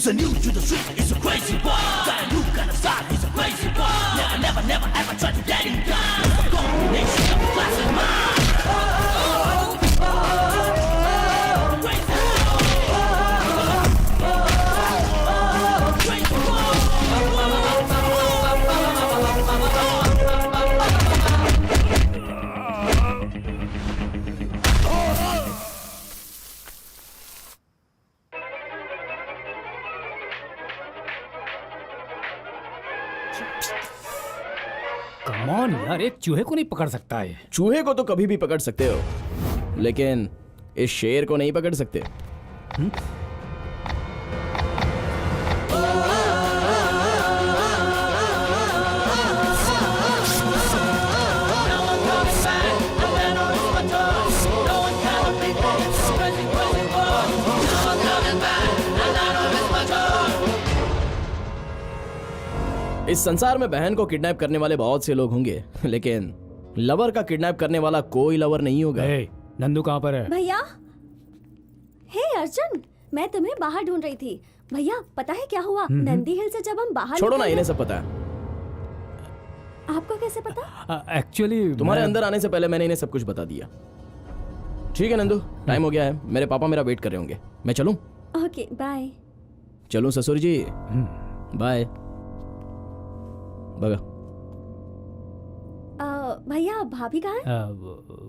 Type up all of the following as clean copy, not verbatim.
He's a new to the street, he's a crazy boy. Got a new kind of style, he's a crazy boy. Never, never, never ever try to let him down. It's a combination of class and mind. Come on यार, एक चूहे को नहीं पकड़ सकता है। चूहे को तो कभी भी पकड़ सकते हो, लेकिन इस शेर को नहीं पकड़ सकते। इस संसार में बहन को किडनैप करने वाले बहुत से लोग होंगे, लेकिन लवर का किडनैप करने वाला कोई लवर नहीं होगा। नंदू कहाँ पर है? भैया, हे अर्जुन, मैं तुम्हें बाहर ढूंढ रही थी। भैया पता है क्या हुआ? नंदी हिल से जब हम बाहर छोड़ो ना, इन्हें सब पता है। आपको कैसे पता? एक्चुअली तुम्हारे अंदर आने से पहले मैंने इन्हें सब कुछ बता दिया। ठीक है नंदू, टाइम हो गया है, मेरे पापा मेरा वेट कर रहे होंगे, मैं चलूं? Okay bye. चलूं ससुर जी? बाय। बगा। भैया भाभी कहाँ है?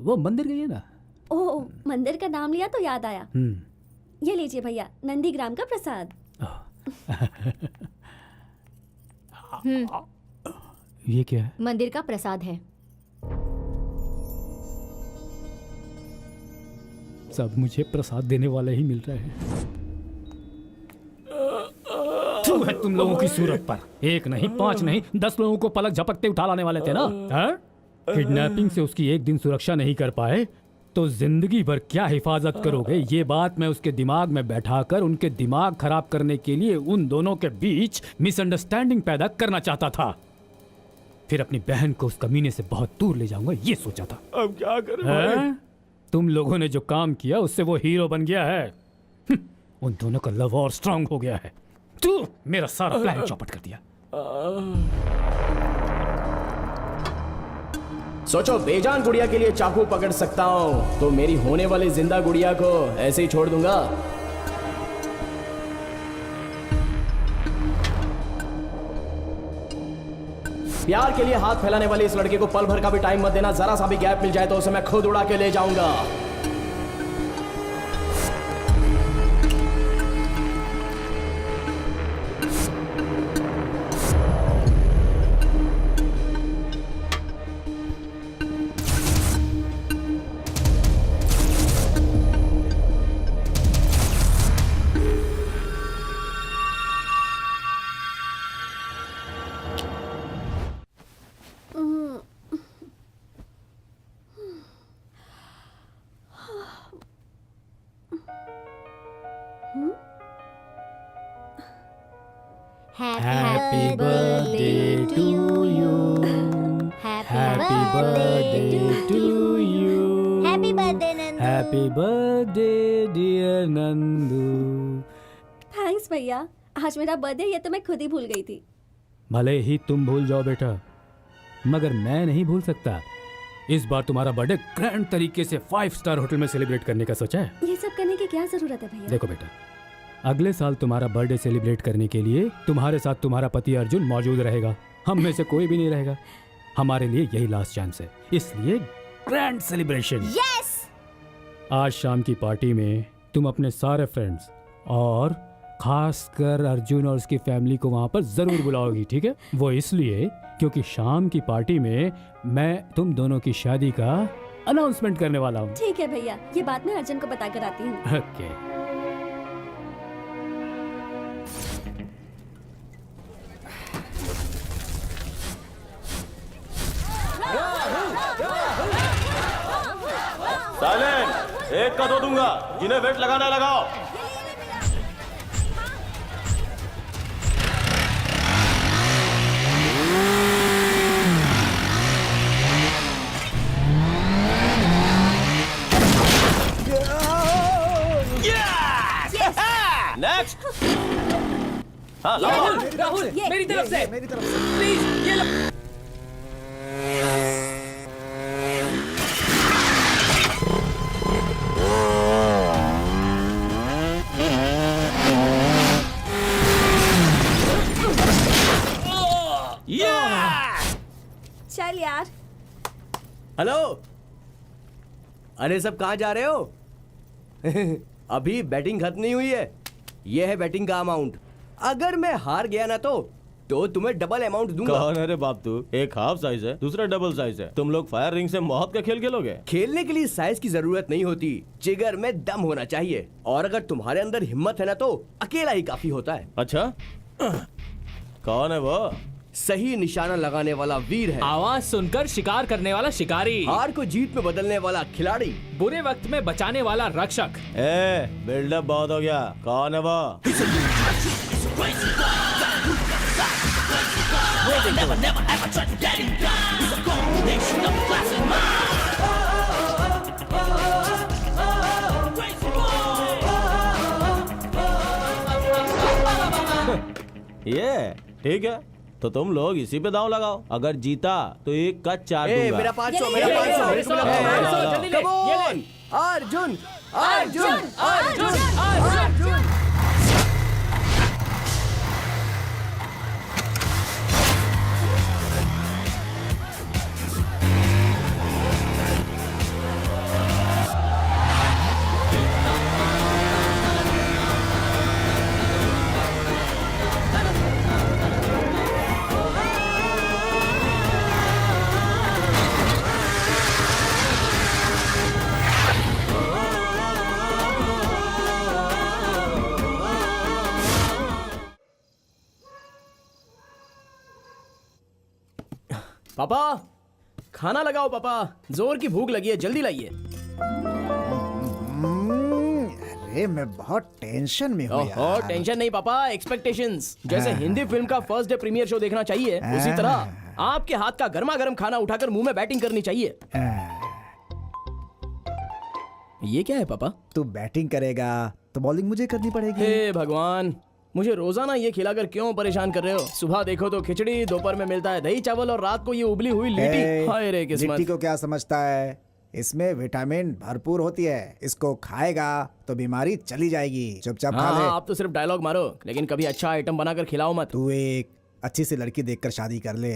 वो मंदिर गई है ना। ओह, मंदिर का नाम लिया तो याद आया। ये लीजिए भैया, नंदीग्राम का प्रसाद। ये क्या है? मंदिर का प्रसाद है। सब मुझे प्रसाद देने वाले ही मिल रहे हैं। है तुम लोगों की सूरत पर, एक नहीं 5 नहीं 10 लोगों को पलक झपकते उठा लाने वाले थे ना। किडनैपिंग से उसकी एक दिन सुरक्षा नहीं कर पाए तो जिंदगी भर क्या हिफाजत करोगे? ये बात मैं उसके दिमाग में बैठाकर उनके दिमाग खराब करने के लिए उन दोनों के बीच मिसअंडरस्टैंडिंग पैदा करना चाहता था। फिर अपनी बहन को उस कमीने से बहुत दूर ले जाऊंगा, ये सोचा था। अब क्या करें? तुम लोगों ने जो काम किया उससे वो हीरो बन गया है। उन दोनों का लव और स्ट्रांग हो गया है। तू मेरा सारा प्लान चौपट कर दिया। सोचो, बेजान गुड़िया के लिए चाकू पकड़ सकता हूं तो मेरी होने वाली जिंदा गुड़िया को ऐसे ही छोड़ दूंगा? प्यार के लिए हाथ फैलाने वाले इस लड़के को पल भर का भी टाइम मत देना। जरा सा भी गैप मिल जाए तो उसे मैं खुद उड़ा के ले जाऊंगा। Happy birthday to you. Happy birthday to you. Happy birthday Nandu. Happy birthday dear Nandu. Thanks भैया, आज मेरा बर्थडे ये तो मैं खुद ही भूल गई थी। भले ही तुम भूल जाओ बेटा, मगर मैं नहीं भूल सकता। इस बार तुम्हारा बर्थडे ग्रैंड तरीके से 5 स्टार होटल में सेलिब्रेट करने का सोचा है। ये सब करने की क्या जरूरत है भैया? देखो बेटा, अगले साल तुम्हारा बर्थडे सेलिब्रेट करने के लिए तुम्हारे साथ तुम्हारा पति अर्जुन मौजूद रहेगा। हम में से कोई भी नहीं रहेगा। हमारे लिए यही लास्ट चांस है, इसलिए ग्रैंड सेलिब्रेशन। यस। आज शाम की पार्टी में तुम अपने सारे फ्रेंड्स और खासकर अर्जुन और उसकी फैमिली को वहां पर जरूर बुलाओगी, ठीक है? वो इसलिए क्योंकि शाम की पार्टी में मैं तुम दोनों की शादी का अनाउंसमेंट करने वाला हूँ। ठीक है भैया, ये बात मैं अर्जुन को बता कर आती हूँ। ओके। साइलेंट, एक का 2 दूंगा, जिन्हें वेट लगाना लगाओ। नेक्स्ट। हाँ लाओ। राहुल ये। मेरी तरफ से प्लीज ये लो। चल यार। हेलो, अरे सब कहाँ जा रहे हो? अभी बैटिंग खत्म नहीं हुई है। ये है बैटिंग का अमाउंट। अगर मैं हार गया ना तो तुम्हें डबल अमाउंट दूंगा। कौन है रे बाप तू? एक हाफ साइज है, दूसरा डबल साइज है। तुम लोग फायर रिंग से मौत का खेल खेलोगे? खेलने के लिए साइज की जरूरत नहीं होती, जिगर में दम होना चाहिए। और अगर तुम्हारे अंदर हिम्मत है ना तो अकेला ही काफी होता है। अच्छा कौन है वो? सही निशाना लगाने वाला वीर है, आवाज सुनकर शिकार करने वाला शिकारी, हार को जीत में बदलने वाला खिलाड़ी। बुरे वक्त में बचाने वाला रक्षक। ए बिल्डअप बहुत हो गया। कौन है वो? Never, never ever try to get him down. He's a combination of classic mind. Crazy boy. ये ठीक है, तो तुम लोग इसी पे दांव लगाओ। अगर जीता तो एक का 4 दूंगा। मेरा 500, मेरा ये ले, 500, ये मेरे को ले, मिला ये ले, 500। जल्दी ले, Come ये ले। on! अर्जुन, अर्जुन, अर्जुन, अर्जुन, अर्जुन। पापा, खाना लगाओ पापा, जोर की भूख लगी है, जल्दी लाइए। अरे मैं बहुत टेंशन में हूँ ओहो, यार। टेंशन नहीं पापा, एक्सपेक्टेशंस। जैसे हिंदी फिल्म का फर्स्ट डे प्रीमियर शो देखना चाहिए, उसी तरह आपके हाथ का गर्मा गर्म खाना उठाकर मुंह में बैटिंग करनी चाहिए। ये क्या है पापा? तू बैटिंग करेगा तो बॉलिंग मुझे करनी पड़ेगी। हे भगवान, मुझे रोजाना ये खिलाकर क्यों परेशान कर रहे हो? सुबह देखो तो खिचड़ी, दोपहर में मिलता है दही चावल और रात को ये उबली हुई लिट्टी। हाय रे लिट्टी किस्मत। को क्या समझता है? इसमें विटामिन भरपूर होती है, इसको खाएगा तो बीमारी चली जाएगी। चुपचाप खा ले। हाँ, आप तो सिर्फ डायलॉग मारो, लेकिन कभी अच्छा आइटम बनाकर खिलाओ मत। तू एक अच्छी सी लड़की देखकर शादी कर ले,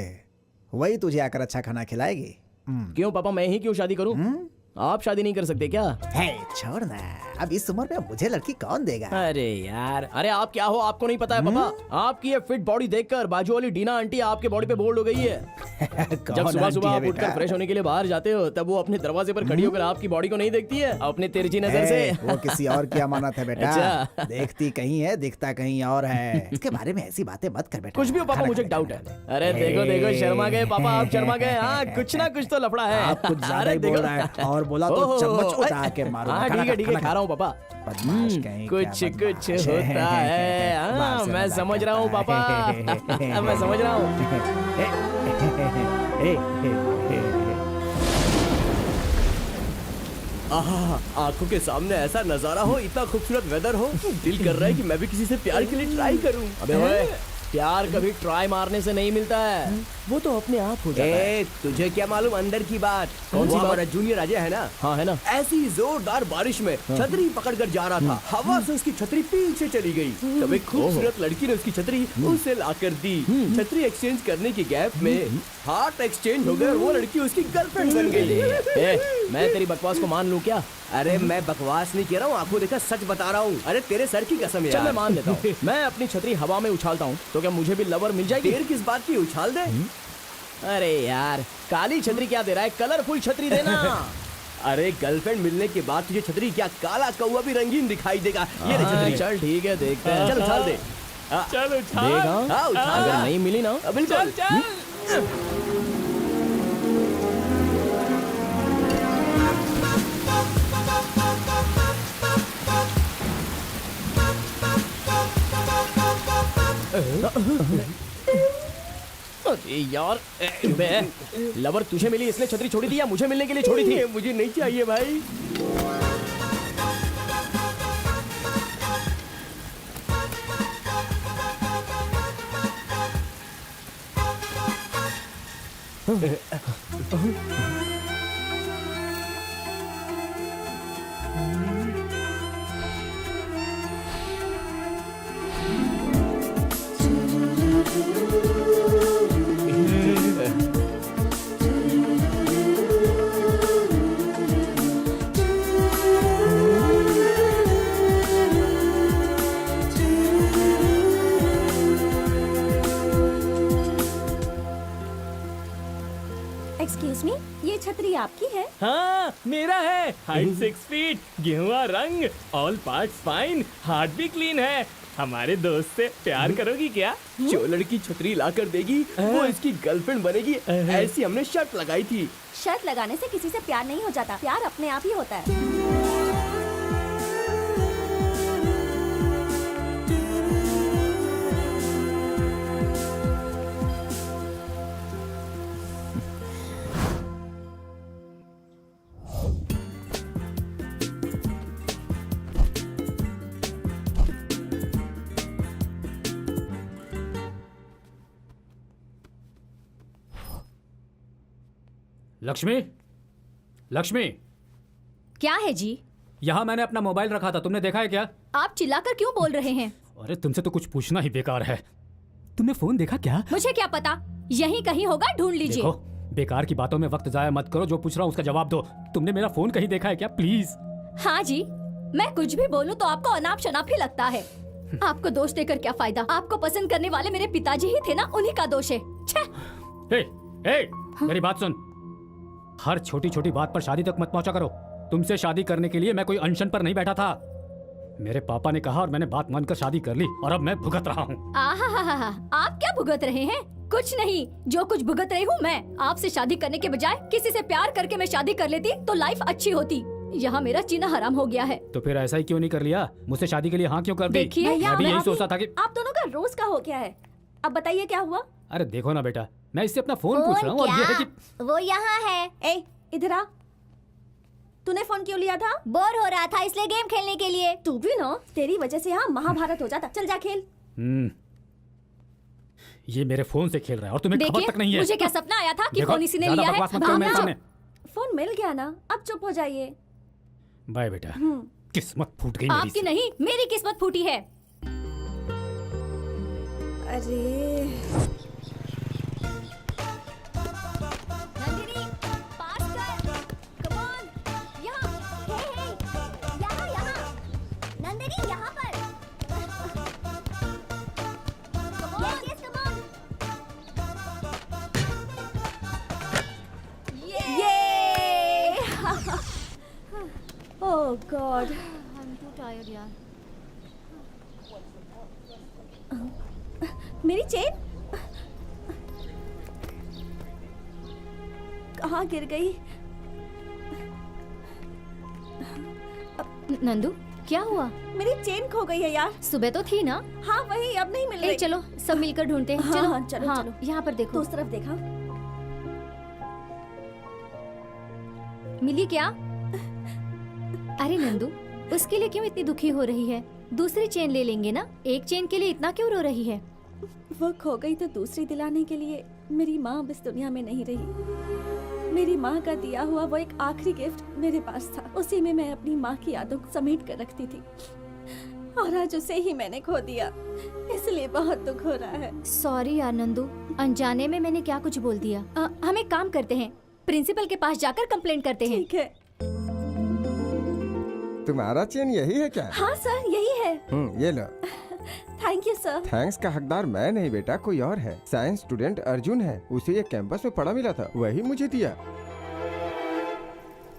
वही तुझे आकर अच्छा खाना खिलाएगी। क्यों पापा, मैं ही क्यों शादी करूं? आप शादी नहीं कर सकते क्या? है छोड़ ना, अब इस उम्र में मुझे लड़की कौन देगा? अरे यार, अरे आप क्या हो, आपको नहीं पता है पापा? आपकी ये फिट बॉडी देखकर बाजू वाली डीना आंटी आपके बॉडी पे बोल्ड हो गई है। जब सुबह सुबह आप उठकर फ्रेश होने के लिए बाहर जाते हो, तब वो अपने दरवाजे पर खड़ी होकर आपकी बॉडी को नहीं देखती है अपने तिरछी नजर से। वो किसी और की अमानत है बेटा। अच्छा। देखती कहीं है, दिखता कहीं और है। इसके बारे में ऐसी बातें मत कर बेटा। कुछ भी हो पापा, खाना मुझे खा ले, डाउट खाना है। अरे देखो देखो, शर्मा गए पापा, आप शर्मा गए। हाँ, कुछ ना कुछ तो लफड़ा है। आप कुछ ज्यादा अरे ही बोल देखो। रहा है, और बोला तो ओहो, चम्मच उठा के मारूंगा। हाँ खाना ठीक है ठीक है, खाना खा रहा हूँ पापा। बदमाश कहीं कुछ क्या कुछ बदमाश होता है। हाँ, बाहर से मैं मजाक समझ रहा हूँ करता पापा। है। मैं समझ रहा हूँ। आंखों के सामने ऐसा नजारा हो, इतना खूबसूरत वेदर हो, दिल कर रहा है कि मैं भी किसी से प्यार के लिए ट्राई करूं। अबे ओए, प्यार कभी ट्राई मारने से नहीं मिलता है, वो तो अपने आप हो जाता है। तुझे क्या मालूम अंदर की बात? कौन सी बात? हमारा जूनियर अजय है ना? हाँ है ना। ऐसी जोरदार बारिश में छतरी पकड़कर जा रहा था, हवा से उसकी छतरी पीछे चली गई। तब एक खूबसूरत लड़की ने उसकी छतरी उसे लाकर दी। छतरी एक्सचेंज करने की गैप में हार्ट एक्सचेंज हो गए और वो लड़की उसकी गर्लफ्रेंड बन गई। मैं तेरी बकवास को मान लूं क्या? अरे मैं बकवास नहीं कह रहा हूँ, आंखों देखा सच बता रहा हूँ। अरे तेरे सर की कसम यार। चल मैं मान लेता हूँ। मैं अपनी छतरी हवा में उछालता हूँ तो क्या मुझे भी लवर मिल जाएगी? देर किस बात की, उछाल दे। अरे यार, काली छतरी क्या दे रहा है, कलरफुल छतरी देना। अरे गर्लफ्रेंड मिलने के बाद तुझे छतरी क्या, काला कौवा भी रंगीन दिखाई देगा। ये ले छतरी। चल ठीक है, देखते हैं। चल उछाल दे। चल उछाल। हाँ, उछाल। अगर नहीं मिली ना, बिल्कुल। अरे यार, बे, लवर तुझे मिली इसलिए छतरी छोड़ी थी या मुझे मिलने के लिए छोड़ी थी? मुझे नहीं चाहिए भाई। एक्सक्यूज मी, ये छतरी आपकी है? हाँ मेरा है। हाइट 6 फीट, गेहुआ रंग, ऑल पार्ट्स फाइन, हार्ट भी क्लीन है। हमारे दोस्त से प्यार करोगी क्या? जो लड़की छतरी ला कर देगी वो इसकी गर्लफ्रेंड बनेगी, ऐसी हमने शर्त लगाई थी। शर्त लगाने से किसी से प्यार नहीं हो जाता, प्यार अपने आप ही होता है। लक्ष्मी, लक्ष्मी, क्या है जी? यहाँ मैंने अपना मोबाइल रखा था, तुमने देखा है क्या? आप चिल्लाकर क्यों बोल रहे हैं? अरे तुमसे तो कुछ पूछना ही बेकार है। तुमने फोन देखा क्या? मुझे क्या पता, यहीं कहीं होगा, ढूंढ लीजिए। देखो, बेकार की बातों में वक्त जाया मत करो, जो पूछ रहा हूँ उसका जवाब दो। तुमने मेरा फोन कहीं देखा है क्या? प्लीज। हाँ जी, मैं कुछ भी बोलूं तो आपको अनाप शनाप ही लगता है। आपको दोष देकर क्या फायदा? आपको पसंद करने वाले मेरे पिताजी ही थे ना, उन्हीं का दोष है। छे! मेरी बात सुन। हर छोटी छोटी बात पर शादी तक मत पहुंचा करो। तुमसे शादी करने के लिए मैं कोई अनशन पर नहीं बैठा था। मेरे पापा ने कहा और मैंने बात मानकर शादी कर ली और अब मैं भुगत रहा हूँ। आप क्या भुगत रहे हैं? कुछ नहीं, जो कुछ भुगत रही हूँ मैं। आपसे शादी करने के बजाय किसी से प्यार करके मैं शादी कर लेती तो लाइफ अच्छी होती। यहाँ मेरा जीना हराम हो गया है। तो फिर ऐसा ही क्यों नहीं कर लिया? मुझसे शादी के लिए हाँ क्यों कर दी? देखिए, मैं भी यही सोचता था कि आप दोनों का रोज का हो गया है। अब बताइए क्या हुआ? अरे देखो ना बेटा, मैं इससे अपना फोन पूछ रहा हूँ और ये है कि वो यहाँ है। ए, इधर आ। तूने फोन क्यों लिया था? बोर हो रहा था इसलिए गेम खेलने के लिए। तू भी ना, तेरी वजह से यहाँ महाभारत हो जाता। चल जा खेल। ये मेरे फोन से खेल रहा है और तुम्हें खबर तक नहीं है। मुझे क्या सपना आया था कि देखो, फोन इसी ने ज्यादा लिया है। बकवास मत करो मेरे सामने। फोन मिल गया ना, अब चुप हो जाइए। बाय बेटा। किस्मत फूट गई मेरी। आपकी नहीं, मेरी किस्मत फूटी है। अरे नंदिनी, पास कर। Come on, यहाँ। यहाँ। नंदिनी, यहाँ पर। Come on. Yes, come on. ये ओह गॉड, I'm too tired, यार। मेरी चेन कहाँ गिर गई? नंदू, क्या हुआ? मेरी चेन खो गई है यार। सुबह तो थी ना? हाँ वही, अब नहीं मिल रही। चलो सब मिलकर ढूंढते हैं। हाँ, चलो हाँ, चलो, चलो। यहाँ पर देखो। तो उस तरफ देखा। मिली क्या? अरे नंदू, उसके लिए क्यों इतनी दुखी हो रही है? दूसरी चेन ले लेंगे ना। एक चेन के लिए इतना क्यों रो रही है? वो खो गई तो दूसरी दिलाने के लिए मेरी माँ अब इस दुनिया में नहीं रही। मेरी माँ का दिया हुआ वो एक आखिरी गिफ्ट मेरे पास था। उसी में मैं अपनी माँ की यादों को समेट कर रखती थी और आज उसे ही मैंने खो दिया, इसलिए बहुत दुख हो रहा है। सॉरी यार नंदू, अनजाने में मैंने क्या कुछ बोल दिया। हम एक काम करते हैं, प्रिंसिपल के पास जाकर कंप्लेंट करते हैं। ठीक है। तुम्हारा चेन यही है क्या? हाँ सर, यही है। ये लो। Thank you sir. थैंक्स का हकदार मैं नहीं बेटा, कोई और है। साइंस स्टूडेंट अर्जुन है, उसे ये कैंपस में पड़ा मिला था, वही मुझे दिया।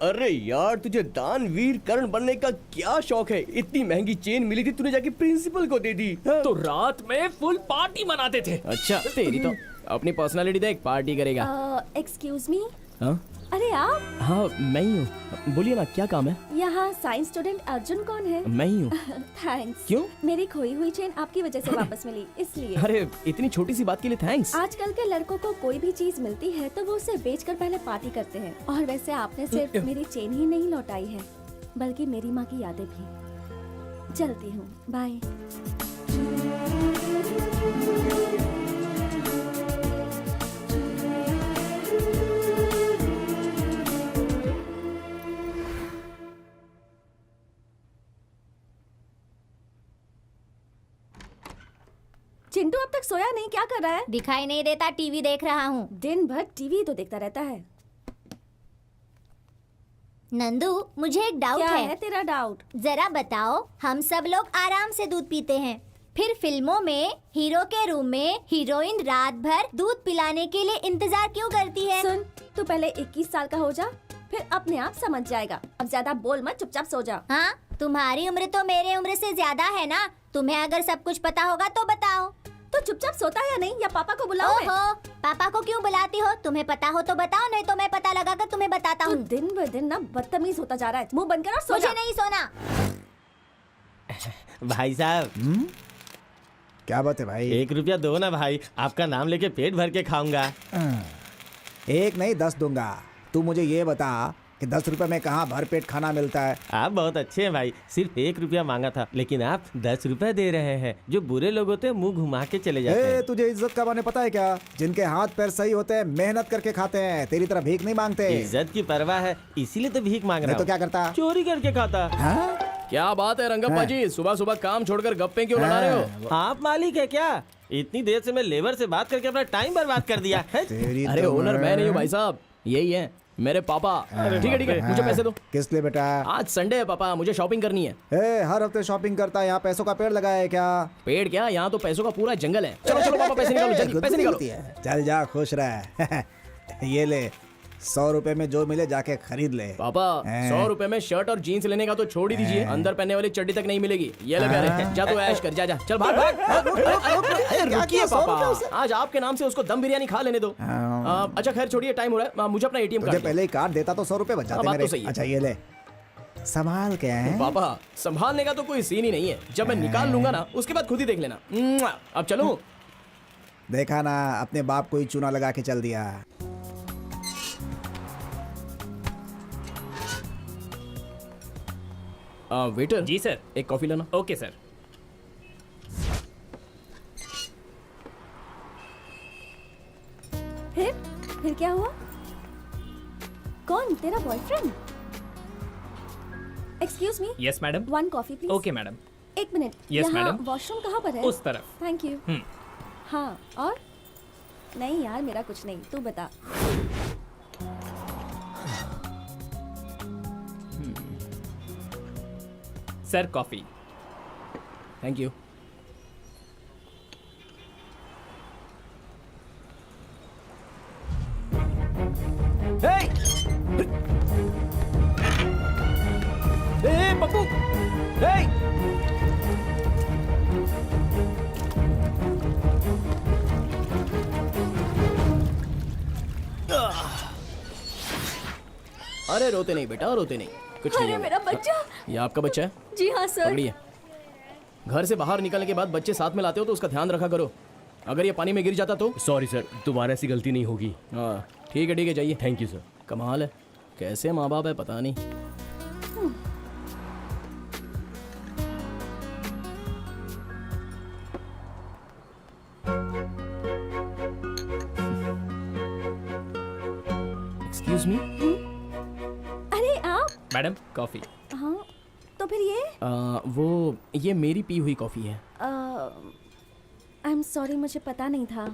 अरे यार, तुझे दानवीर कर्ण बनने का क्या शौक है? इतनी महंगी चेन मिली थी, तूने जाके प्रिंसिपल को दे दी। हाँ? तो रात में फुल पार्टी मनाते थे। अच्छा, तेरी तो अपनी पर्सनालिटी देख, पार्टी करेगा। Excuse me. हाँ? अरे आप? हाँ मैं ही हूँ, बोलिए ना क्या काम है? यहाँ साइंस स्टूडेंट अर्जुन कौन है? मैं ही हूँ। थैंक्स। क्यों? मेरी खोई हुई चेन आपकी वजह से वापस मिली, इसलिए। अरे इतनी छोटी सी बात के लिए थैंक्स। आजकल के लड़कों को कोई भी चीज मिलती है तो वो उसे बेचकर पहले पार्टी करते हैं। और वैसे आपने सिर्फ मेरी चेन ही नहीं लौटाई है, बल्कि मेरी माँ की यादें भी। चलती हूँ, बाय। चिंटू अब तक सोया नहीं, क्या कर रहा है? दिखाई नहीं देता, टीवी देख रहा हूँ। दिन भर टीवी तो देखता रहता है। नंदू, मुझे एक डाउट क्या है। है तेरा डाउट? जरा बताओ, हम सब लोग आराम से दूध पीते हैं, फिर फिल्मों में हीरो के रूम में हीरोइन रात भर दूध पिलाने के लिए इंतजार क्यों करती है? सुन, तू पहले 21 साल का हो जा, फिर अपने आप समझ जाएगा। अब ज्यादा बोल मत, चुपचाप सो जा। हाँ, तुम्हारी उम्र तो मेरे उम्र से ज्यादा है ना। तुम्हें अगर सब कुछ पता होगा तो बताओ। तो चुपचाप सोता है या नहीं, या पापा को बुलाओ? मैं? ओहो, पापा को क्यों बुलाती हो? तुम्हें पता हो तो बताओ, नहीं तो मैं पता लगा कर तुम्हें बताता तू हूँ। दिन ब दिन ना बदतमीज होता जा रहा है। मुंह बंद कर और सो मुझे जा। नहीं सोना। भाई साहब, क्या बात है भाई? 1 रुपया दो ना भाई, आपका नाम लेके पेट भर के खाऊंगा। एक नहीं 10 दूंगा। तू मुझे ये बता कि 10 रुपए में कहाँ भर पेट खाना मिलता है? आप बहुत अच्छे हैं भाई, सिर्फ 1 रुपया मांगा था, लेकिन आप 10 रुपए दे रहे हैं। जो बुरे लोग होते हैं मुंह घुमा के चले जाते हैं। तुझे इज्जत का माने पता है क्या? जिनके हाथ पैर सही होते हैं मेहनत करके खाते हैं, तेरी तरह भीख नहीं मांगते। इज्जत की परवाह है, इसीलिए तो भीख मांग रहा नहीं तो हूँ। क्या करता? चोरी करके खाता। हाँ? क्या बात है रंगप्पा जी, सुबह सुबह काम छोड़कर गप्पे क्यों लड़ा रहे हो? आप मालिक है क्या? इतनी देर से मैं लेबर से बात करके अपना टाइम बर्बाद कर दिया है। तेरी अरे तो ओनर मैं नहीं हूँ भाई साहब, यही है मेरे पापा। ठीक है, मुझे पैसे दो। किस लिए बेटा? आज संडे है पापा, मुझे शॉपिंग करनी है। हर हफ्ते शॉपिंग करता है, यहाँ पैसों का पेड़ लगाया है क्या? पेड़ क्या, यहाँ तो पैसों का पूरा जंगल है। चलो चलो पापा, पैसे निकालो जल्दी, पैसे निकालो। चल जा, खुश रह। ये ले, 100 रुपए में जो मिले जाके खरीद ले। पापा 100 रुपए में शर्ट और जीन्स लेने का तो छोड़ ही दीजिए, अंदर पहनने वाली चड्डी तक नहीं मिलेगी। ये ले प्यारे, जा तू ऐश कर, जा जा, चल भाग भाग। अरे रुकिए पापा, आज आपके नाम से उसको दम बिरयानी खा लेने दो। अच्छा खैर छोड़िए, टाइम हो रहा है, मुझे अपना ATM तुझे कार्ड पहले ही कार्ड देता तो 100 रुपए बच जाते बात तो मेरे। सही है। अच्छा ये ले, संभाल के हैं। पापा संभालने का तो कोई सीन ही नहीं है, जब मैं निकाल लूंगा ना उसके बाद खुद ही देख लेना। अब चलो। देखा ना, अपने बाप को ही चूना लगा के चल दिया। वेटर जी सर। एक कॉफी लाना। Okay sir. फिर क्या हुआ? कौन, तेरा boyfriend? Excuse me, yes madam. 1 coffee please. Okay madam. एक मिनट। Yes, यहाँ madam. वॉशरूम कहाँ पर है? उस तरफ। Thank you. हाँ, और? नहीं यार, मेरा कुछ नहीं, तू बता। Sir coffee. Thank you. Pappu, अरे रोते नहीं बेटा, रोते नहीं, कुछ नहीं अरे होगा। मेरा बच्चा। ये आपका बच्चा है? जी हाँ सर। पकड़िए। घर से बाहर निकलने के बाद बच्चे साथ में लाते हो तो उसका ध्यान रखा करो। अगर ये पानी में गिर जाता तो? सॉरी सर, दोबारा ऐसी गलती नहीं होगी। हाँ ठीक है, जाइए। Thank you sir. कमाल है, कैसे माँ बाप है पता नहीं। Excuse me. अरे आप? Madam coffee. हाँ, तो फिर ये? वो ये मेरी पी हुई कॉफी है। आई एम सॉरी, मुझे पता नहीं था।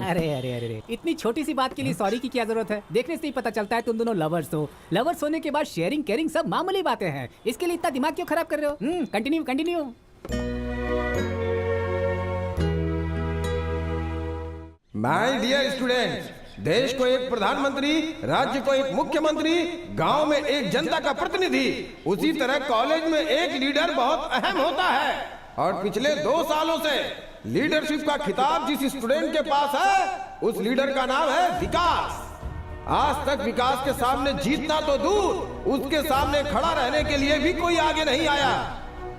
अरे अरे अरे अरे, इतनी छोटी सी बात के लिए सॉरी की क्या जरूरत है? देखने से ही पता चलता है तुम दोनों लवर्स हो। लवर्स होने के बाद शेयरिंग केयरिंग सब मामूली बातें हैं। इसके लिए इतना दिमाग क्यों खराब कर रहे हो? Continue continue. My dear students, देश को एक प्रधानमंत्री, राज्य को एक मुख्यमंत्री, गांव में एक जनता का प्रतिनिधि, उसी तरह कॉलेज में एक लीडर बहुत अहम होता है। और पिछले 2 सालों से लीडरशिप का खिताब जिस स्टूडेंट के पास है, उस लीडर का नाम है विकास। आज तक विकास के सामने जीतना तो दूर, उसके सामने खड़ा रहने के लिए भी कोई आगे नहीं आया।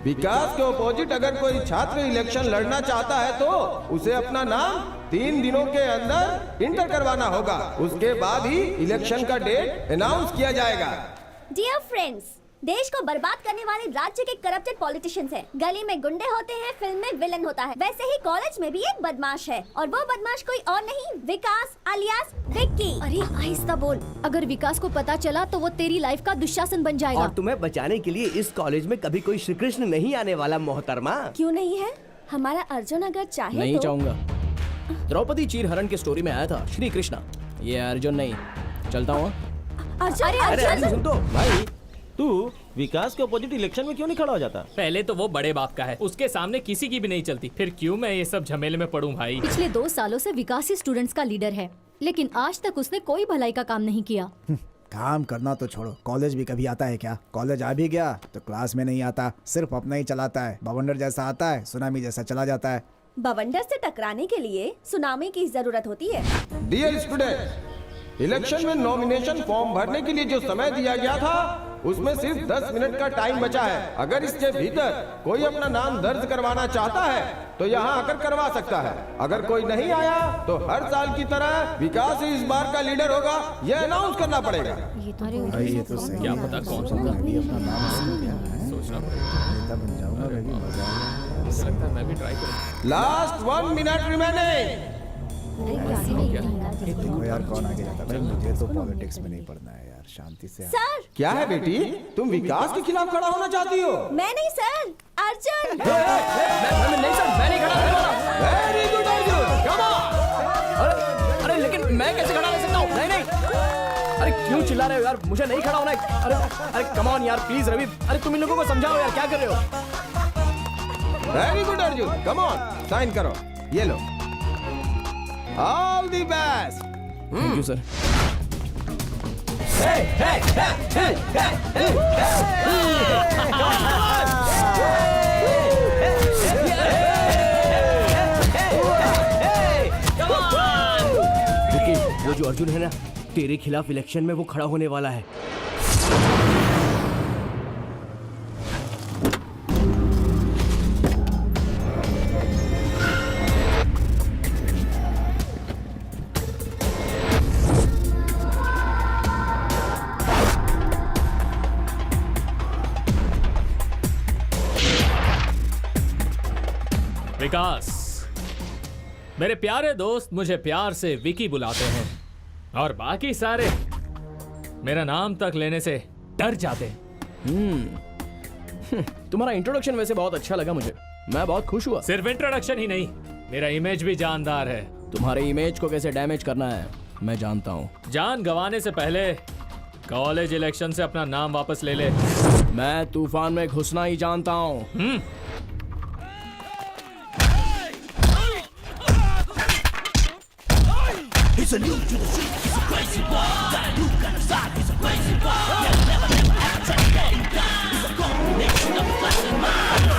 विकास के ऑपोजिट अगर कोई छात्र इलेक्शन लड़ना चाहता है तो उसे अपना नाम 3 दिनों के अंदर इंटर करवाना होगा। उसके बाद ही इलेक्शन का डेट अनाउंस किया जाएगा। डियर फ्रेंड्स, देश को बर्बाद करने वाले राज्य के करप्टेड पॉलिटिशियंस हैं। गली में गुंडे होते हैं, फिल्म में विलन होता है। वैसे ही कॉलेज में भी एक बदमाश है, और वो बदमाश कोई और नहीं, विकास अलियास विक्की। अरे आहिस्ता बोल, अगर विकास को पता चला तो वो तेरी लाइफ का दुशासन बन जाएगा। और तुम्हें बचाने के लिए इस कॉलेज में कभी कोई श्री कृष्ण नहीं आने वाला मोहतरमा। क्यों नहीं है? हमारा अर्जुन अगर चाहे नहीं तो चाहूंगा। द्रौपदी चीरहरण की स्टोरी में आया था श्री कृष्णा, ये अर्जुन नहीं। चलता हूँ। अर्जुन, अरे अर्जुन, अर्जुन सुन तो। भाई तू विकास के अपोजिट इलेक्शन में क्यों नहीं खड़ा हो जाता? पहले तो वो बड़े बाप का है, उसके सामने किसी की भी नहीं चलती, फिर क्यों मैं ये सब झमेले में पड़ूं भाई। पिछले 2 सालों से विकास ही स्टूडेंट्स का लीडर है, लेकिन आज तक उसने कोई भलाई का काम नहीं किया। काम करना तो छोड़ो, कॉलेज भी कभी आता है क्या? कॉलेज आ भी गया तो क्लास में नहीं आता, सिर्फ अपना ही चलाता है। बवंडर जैसा आता है, सुनामी जैसा चला जाता है। बवंडर से टकराने के लिए सुनामी की जरूरत होती है। डियर स्टूडेंट, इलेक्शन में नॉमिनेशन फॉर्म भरने के लिए जो समय दिया गया था उसमें सिर्फ 10 मिनट का टाइम बचा है। अगर इसके भीतर कोई अपना नाम दर्ज करवाना चाहता है तो यहाँ आकर करवा सकता है। अगर कोई नहीं आया तो हर साल की तरह विकास ही इस बार का लीडर होगा, यह अनाउंस करना पड़ेगा। ये तो भाई ये तो सही क्या है। पता कौन सा अभी अपना नाम इसमें क्या है? सोचना नेता बन जाऊंगा, अभी मजा आएगा। मुझे लगता है मैं भी ट्राई करूँ। Last 1 minute remaining. देखो यार कौन आगे जाता है। भाई मुझे तो पॉलिटिक्स में नहीं पढ़ना है यार, शांति से। सर, क्या है बेटी, तुम विकास के खिलाफ खड़ा होना चाहती हो? मैं नहीं सर, अर्जुन। नहीं सर, मैं नहीं खड़ा रहने वाला। Very good Arjun, come on. अरे लेकिन मैं कैसे खड़ा रह सकता हूँ? नहीं नहीं, अरे क्यों चिल्ला रहे हो यार? मुझे नहीं खड़ा होना है। अरे कम ऑन यार, प्लीज रवि, अरे तुम इन लोगों को समझाओ यार, क्या कर रहे हो? Very good Arjun, come on, sign करो, ये लो। All the best. Thank you sir. Vicky, वो जो अर्जुन है ना, तेरे खिलाफ इलेक्शन में वो खड़ा होने वाला है। विकास, मेरे प्यारे दोस्त मुझे प्यार से विकी बुलाते हैं और बाकी सारे मेरा नाम तक लेने से डर जाते हैं। तुम्हारा इंट्रोडक्शन वैसे बहुत अच्छा लगा मुझे, मैं बहुत खुश हुआ। सिर्फ इंट्रोडक्शन ही नहीं, मेरा इमेज भी जानदार है। तुम्हारे इमेज को कैसे डैमेज करना है मैं जानता हूँ। जान गंवाने से पहले कॉलेज इलेक्शन से अपना नाम वापस ले ले। मैं तूफान में घुसना ही जानता हूँ। He's a new to the street, he's a crazy boy. Got a new kind of side, he's a crazy boy. Never, never, never ever try to let him down. He's a combination of a class and mind.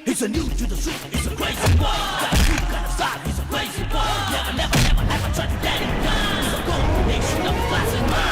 He's a new to the street, he's a crazy boy. Got a new kind of side, he's a crazy boy. Never, never, never ever try to let him down. He's a combination of a class and mind.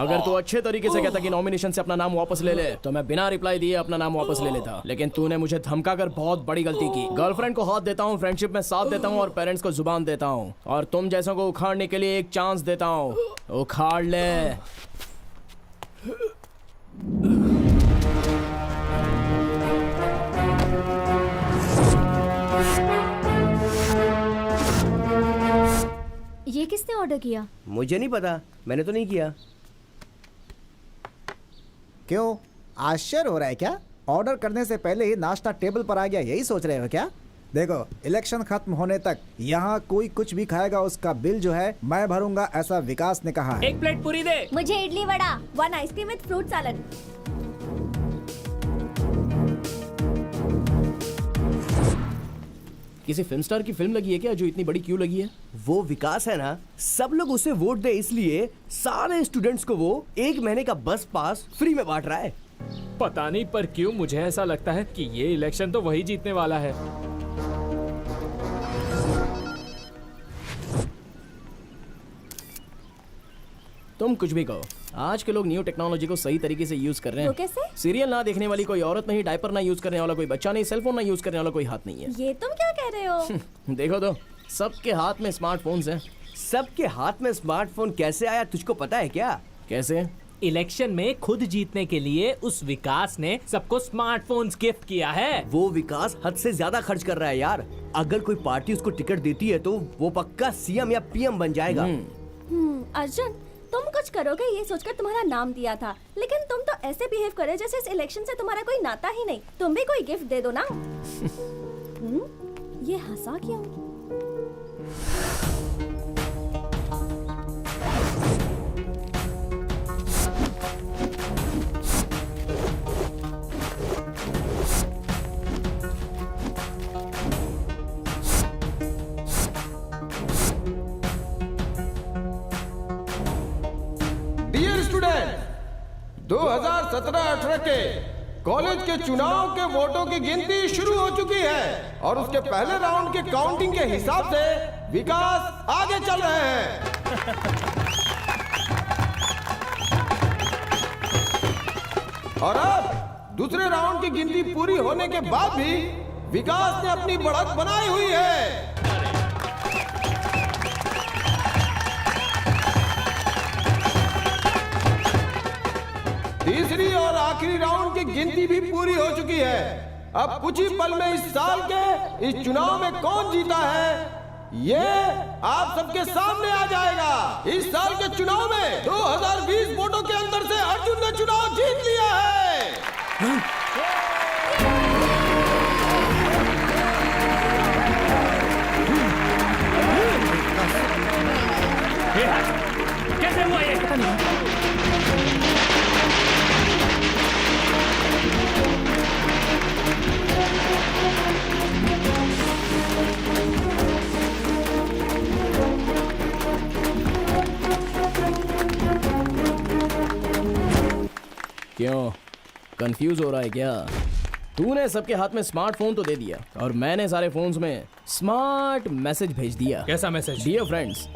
अगर तू अच्छे तरीके से कहता कि nomination से अपना नाम वापस ले ले तो मैं बिना रिप्लाई दिए अपना नाम वापस ले लेता, लेकिन तूने मुझे धमकाकर बहुत बड़ी गलती की। गर्लफ्रेंड को हाथ देता हूँ, फ्रेंडशिप में साथ देता हूँ और पेरेंट्स को जुबान देता हूँ, और तुम जैसों को उखाड़ने के लिए एक चांस देता हूँ। उखाड़ ले। ये किसने ऑर्डर किया? मुझे नहीं पता, मैंने तो नहीं किया। क्यों, आश्चर्य हो रहा है क्या? ऑर्डर करने से पहले ही नाश्ता टेबल पर आ गया, यही सोच रहे हो क्या? देखो, इलेक्शन खत्म होने तक यहाँ कोई कुछ भी खाएगा उसका बिल जो है मैं भरूंगा, ऐसा विकास ने कहा है। एक प्लेट पूरी दे। मुझे idli vada, 1 ice cream with fruit salad. किसी फिल्म स्टार की फिल्म लगी है क्या जो इतनी बड़ी क्यों लगी है? वो विकास है ना, सब लोग उसे वोट दे इसलिए सारे स्टूडेंट्स को वो 1 महीने का बस पास फ्री में बांट रहा है। पता नहीं, पर क्यों मुझे ऐसा लगता है कि ये इलेक्शन तो वही जीतने वाला है। तुम कुछ भी कहो, आज के लोग न्यू टेक्नोलॉजी को सही तरीके से यूज कर रहे हैं। वो कैसे? सीरियल ना देखने वाली कोई औरत नहीं, डायपर ना यूज करने वाला कोई बच्चा नहीं, सेलफोन ना यूज करने वाला कोई हाथ नहीं है। ये तुम क्या कह रहे हो? देखो तो, सबके हाथ में स्मार्टफोन्स हैं। सबके हाथ में स्मार्टफोन कैसे आया तुझको पता है क्या? कैसे? इलेक्शन में खुद जीतने के लिए उस विकास ने सबको स्मार्टफोन्स गिफ्ट किया है। वो विकास हद से ज्यादा खर्च कर रहा है यार। अगर कोई पार्टी उसको टिकट देती है तो वो पक्का सीएम या पीएम बन जाएगा। अर्जुन, तुम कुछ करोगे ये सोचकर तुम्हारा नाम दिया था, लेकिन तुम तो ऐसे बिहेव करे जैसे इस इलेक्शन से तुम्हारा कोई नाता ही नहीं। तुम भी कोई गिफ्ट दे दो ना। ये हंसा क्यों? डियर स्टूडेंट, 2017-18 के कॉलेज के चुनाव के वोटों की गिनती शुरू हो चुकी है और उसके पहले राउंड के काउंटिंग के हिसाब से विकास आगे चल रहे हैं। और अब दूसरे राउंड की गिनती पूरी होने के बाद भी विकास ने अपनी बढ़त बनाई हुई है। तीसरी और आखिरी राउंड की गिनती भी पूरी हो चुकी है। अब कुछ ही पल में इस साल के इस चुनाव में कौन जीता है ये आप सबके सामने आ जाएगा। इस साल के चुनाव में 2020 वोटों के अंतर से अर्जुन ने चुनाव जीत लिया है। कैसे हुआ ये? क्यों कंफ्यूज हो रहा है क्या? तूने सबके हाथ में स्मार्टफोन तो दे दिया और मैंने सारे फोन्स में स्मार्ट मैसेज भेज दिया। कैसा मैसेज? डियर फ्रेंड्स,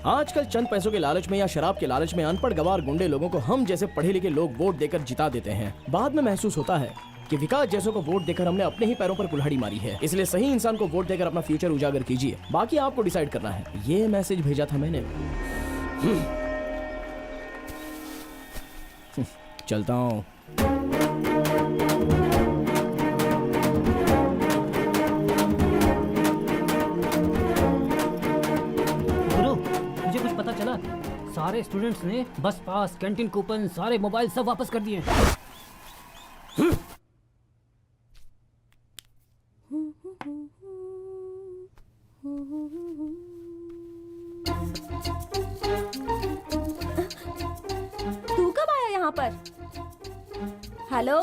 आजकल चंद पैसों के लालच में या शराब के लालच में अनपढ़ गवार गुंडे लोगों को हम जैसे पढ़े लिखे लोग वोट देकर जिता देते हैं। बाद में महसूस होता है कि विकास जैसों को वोट देकर हमने अपने ही पैरों पर कुल्हाड़ी मारी है। इसलिए सही इंसान को वोट देकर अपना फ्यूचर उजागर कीजिए, बाकी आपको डिसाइड करना है। ये मैसेज भेजा था मैंने। चलता हूँ। गुरु, मुझे कुछ पता चला? सारे स्टूडेंट्स ने बस पास, कैंटीन कूपन, सारे मोबाइल सब वापस कर दिए। तू कब आया यहाँ पर? हेलो,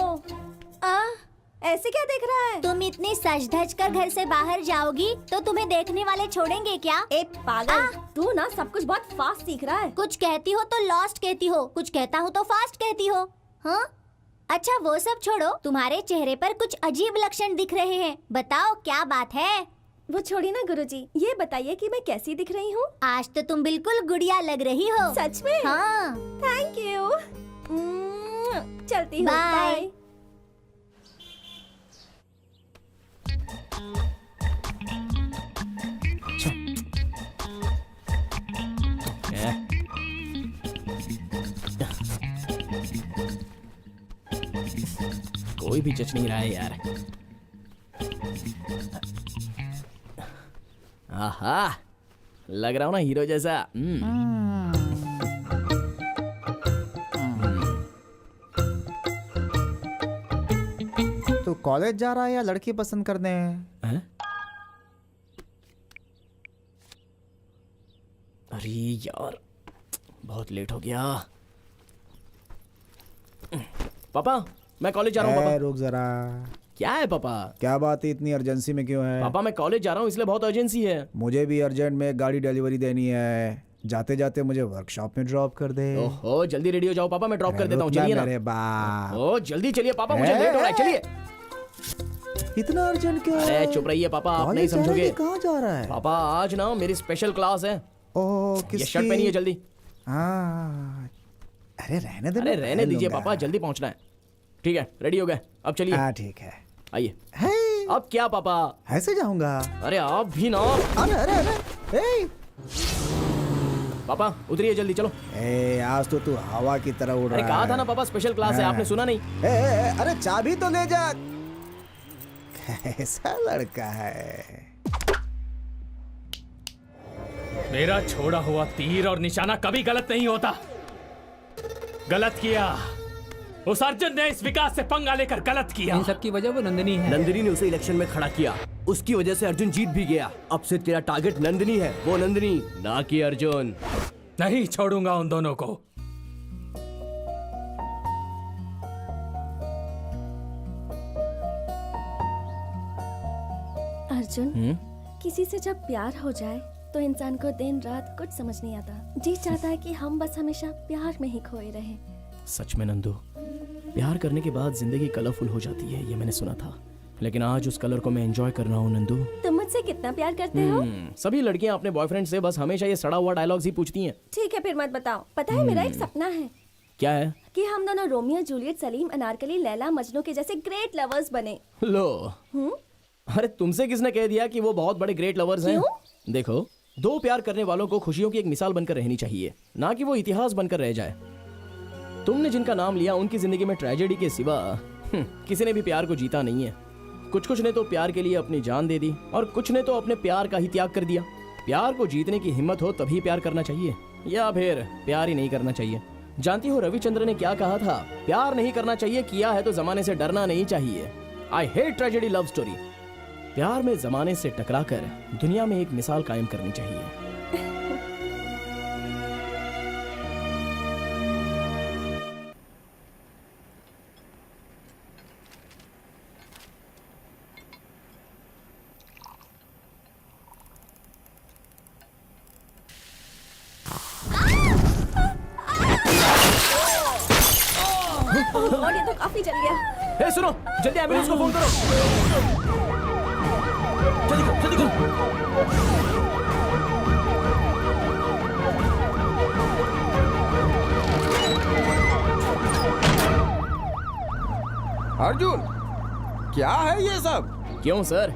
ऐसे क्या देख रहा है? तुम इतनी सज धज कर घर से बाहर जाओगी तो तुम्हें देखने वाले छोड़ेंगे क्या? ए पागल, तू ना सब कुछ बहुत फास्ट सीख रहा है। कुछ कहती हो तो लॉस्ट कहती हो, कुछ कहता हूँ तो फास्ट कहती हो। हाँ, अच्छा वो सब छोड़ो, तुम्हारे चेहरे पर कुछ अजीब लक्षण दिख रहे हैं। बताओ क्या बात है? वो छोड़ी ना गुरुजी, ये बताइए कि मैं कैसी दिख रही हूँ? आज तो तुम बिल्कुल गुड़िया लग रही हो। सच में? हाँ। Thank you. चलती हूँ, बाय। बाय। कोई भी जच नहीं रहा है यार। आहा, लग रहा हूँ ना हीरो जैसा। तू कॉलेज जा रहा है या लड़की पसंद करने? हैं? अरे यार, बहुत लेट हो गया। पापा, मैं कॉलेज जा रहा हूँ। पापा, रुक जरा। क्या है पापा? क्या बात है, इतनी अर्जेंसी में क्यों है? पापा मैं कॉलेज जा रहा हूँ इसलिए बहुत अर्जेंसी है। मुझे भी अर्जेंट में एक गाड़ी डिलीवरी देनी है। जाते जाते मुझे वर्कशॉप में ड्रॉप कर दे। ओहो जल्दी रेडी हो जाओ पापा, मैं ड्रॉप कर देता हूँ। चलिए ना मेरे बाप। ओ जल्दी चलिए पापा, मुझे लेट हो रहा है। चलिए। इतना अर्जेंट क्यों है? अरे चुप रहिए पापा, आप नहीं समझोगे। कहाँ जा रहा है? पापा आज ना मेरी स्पेशल क्लास है। ओह ये शर्ट पहनिए जल्दी। हाँ अरे रहने दे। अरे रहने दीजिए पापा, जल्दी पहुंचना है। ठीक है रेडी हो गए, अब चलिए। हाँ ठीक है, आइए। है अब क्या पापा? ऐसे जाऊंगा? अरे आप भी ना। अरे अरे अरे ए! पापा उतरिए जल्दी, चलो। ए आज तो तू हवा की तरह उड़ रहा अरे है। कहा था ना पापा स्पेशल क्लास है, आपने सुना नहीं? अरे चाबी तो ले जा। कैसा लड़का है? मेरा छोड़ा हुआ तीर और निशाना कभी गलत नहीं होता। गलत किया उस अर्जुन ने, इस विकास से पंगा लेकर गलत किया। इन सब की वजह वो नंदिनी है। नंदिनी ने उसे इलेक्शन में खड़ा किया, उसकी वजह से अर्जुन जीत भी गया। अब से तेरा टारगेट नंदिनी है, वो नंदिनी ना कि अर्जुन। नहीं छोड़ूंगा उन दोनों को। अर्जुन, किसी से जब प्यार हो जाए तो इंसान को दिन रात कुछ समझ नहीं आता। जी चाहता है कि हम बस हमेशा प्यार में ही खोए रहें। सच में नंदू, प्यार करने के बाद जिंदगी कलरफुल हो जाती है, ये मैंने सुना था। लेकिन आज उस कलर को मैं एंजॉय कर रहा हूँ नंदू। तुम मुझसे कितना प्यार करते हो? सभी लड़कियां अपने बॉयफ्रेंड से बस हमेशा ये सड़ा हुआ डायलॉग्स ही पूछती हैं। ठीक है फिर मत बताओ। पता है मेरा एक सपना है क्या है? कि हम दोनों रोमियो जूलियट, सलीम अनारकली, लैला मजनू के जैसे ग्रेट लवर्स बने। लो अरे तुमसे किसने कह दिया कि वो बहुत बड़े ग्रेट लवर्स हैं? देखो, दो प्यार करने वालों को खुशियों की एक मिसाल बनकर रहनी चाहिए, ना कि वो इतिहास बनकर रह जाए। तुमने जिनका नाम लिया उनकी जिंदगी में ट्रेजेडी के सिवा किसी ने भी प्यार को जीता नहीं है। कुछ ने तो प्यार के लिए अपनी जान दे दी और कुछ ने तो अपने प्यार का ही त्याग कर दिया। प्यार को जीतने की हिम्मत हो तभी प्यार करना चाहिए, या फिर प्यार ही नहीं करना चाहिए। जानती हो रविचंद्र ने क्या कहा था? प्यार नहीं करना चाहिए, किया है तो जमाने से डरना नहीं चाहिए। I hate tragedy love story. प्यार में जमाने से टकराकर दुनिया में एक मिसाल कायम करनी चाहिए। और ये तो काफी जल गया। ए सुनो, जल्दी एम्बुलेंस को फोन करो। जल्दी करो, जल्दी करो। अर्जुन, क्या है ये सब? क्यों सर,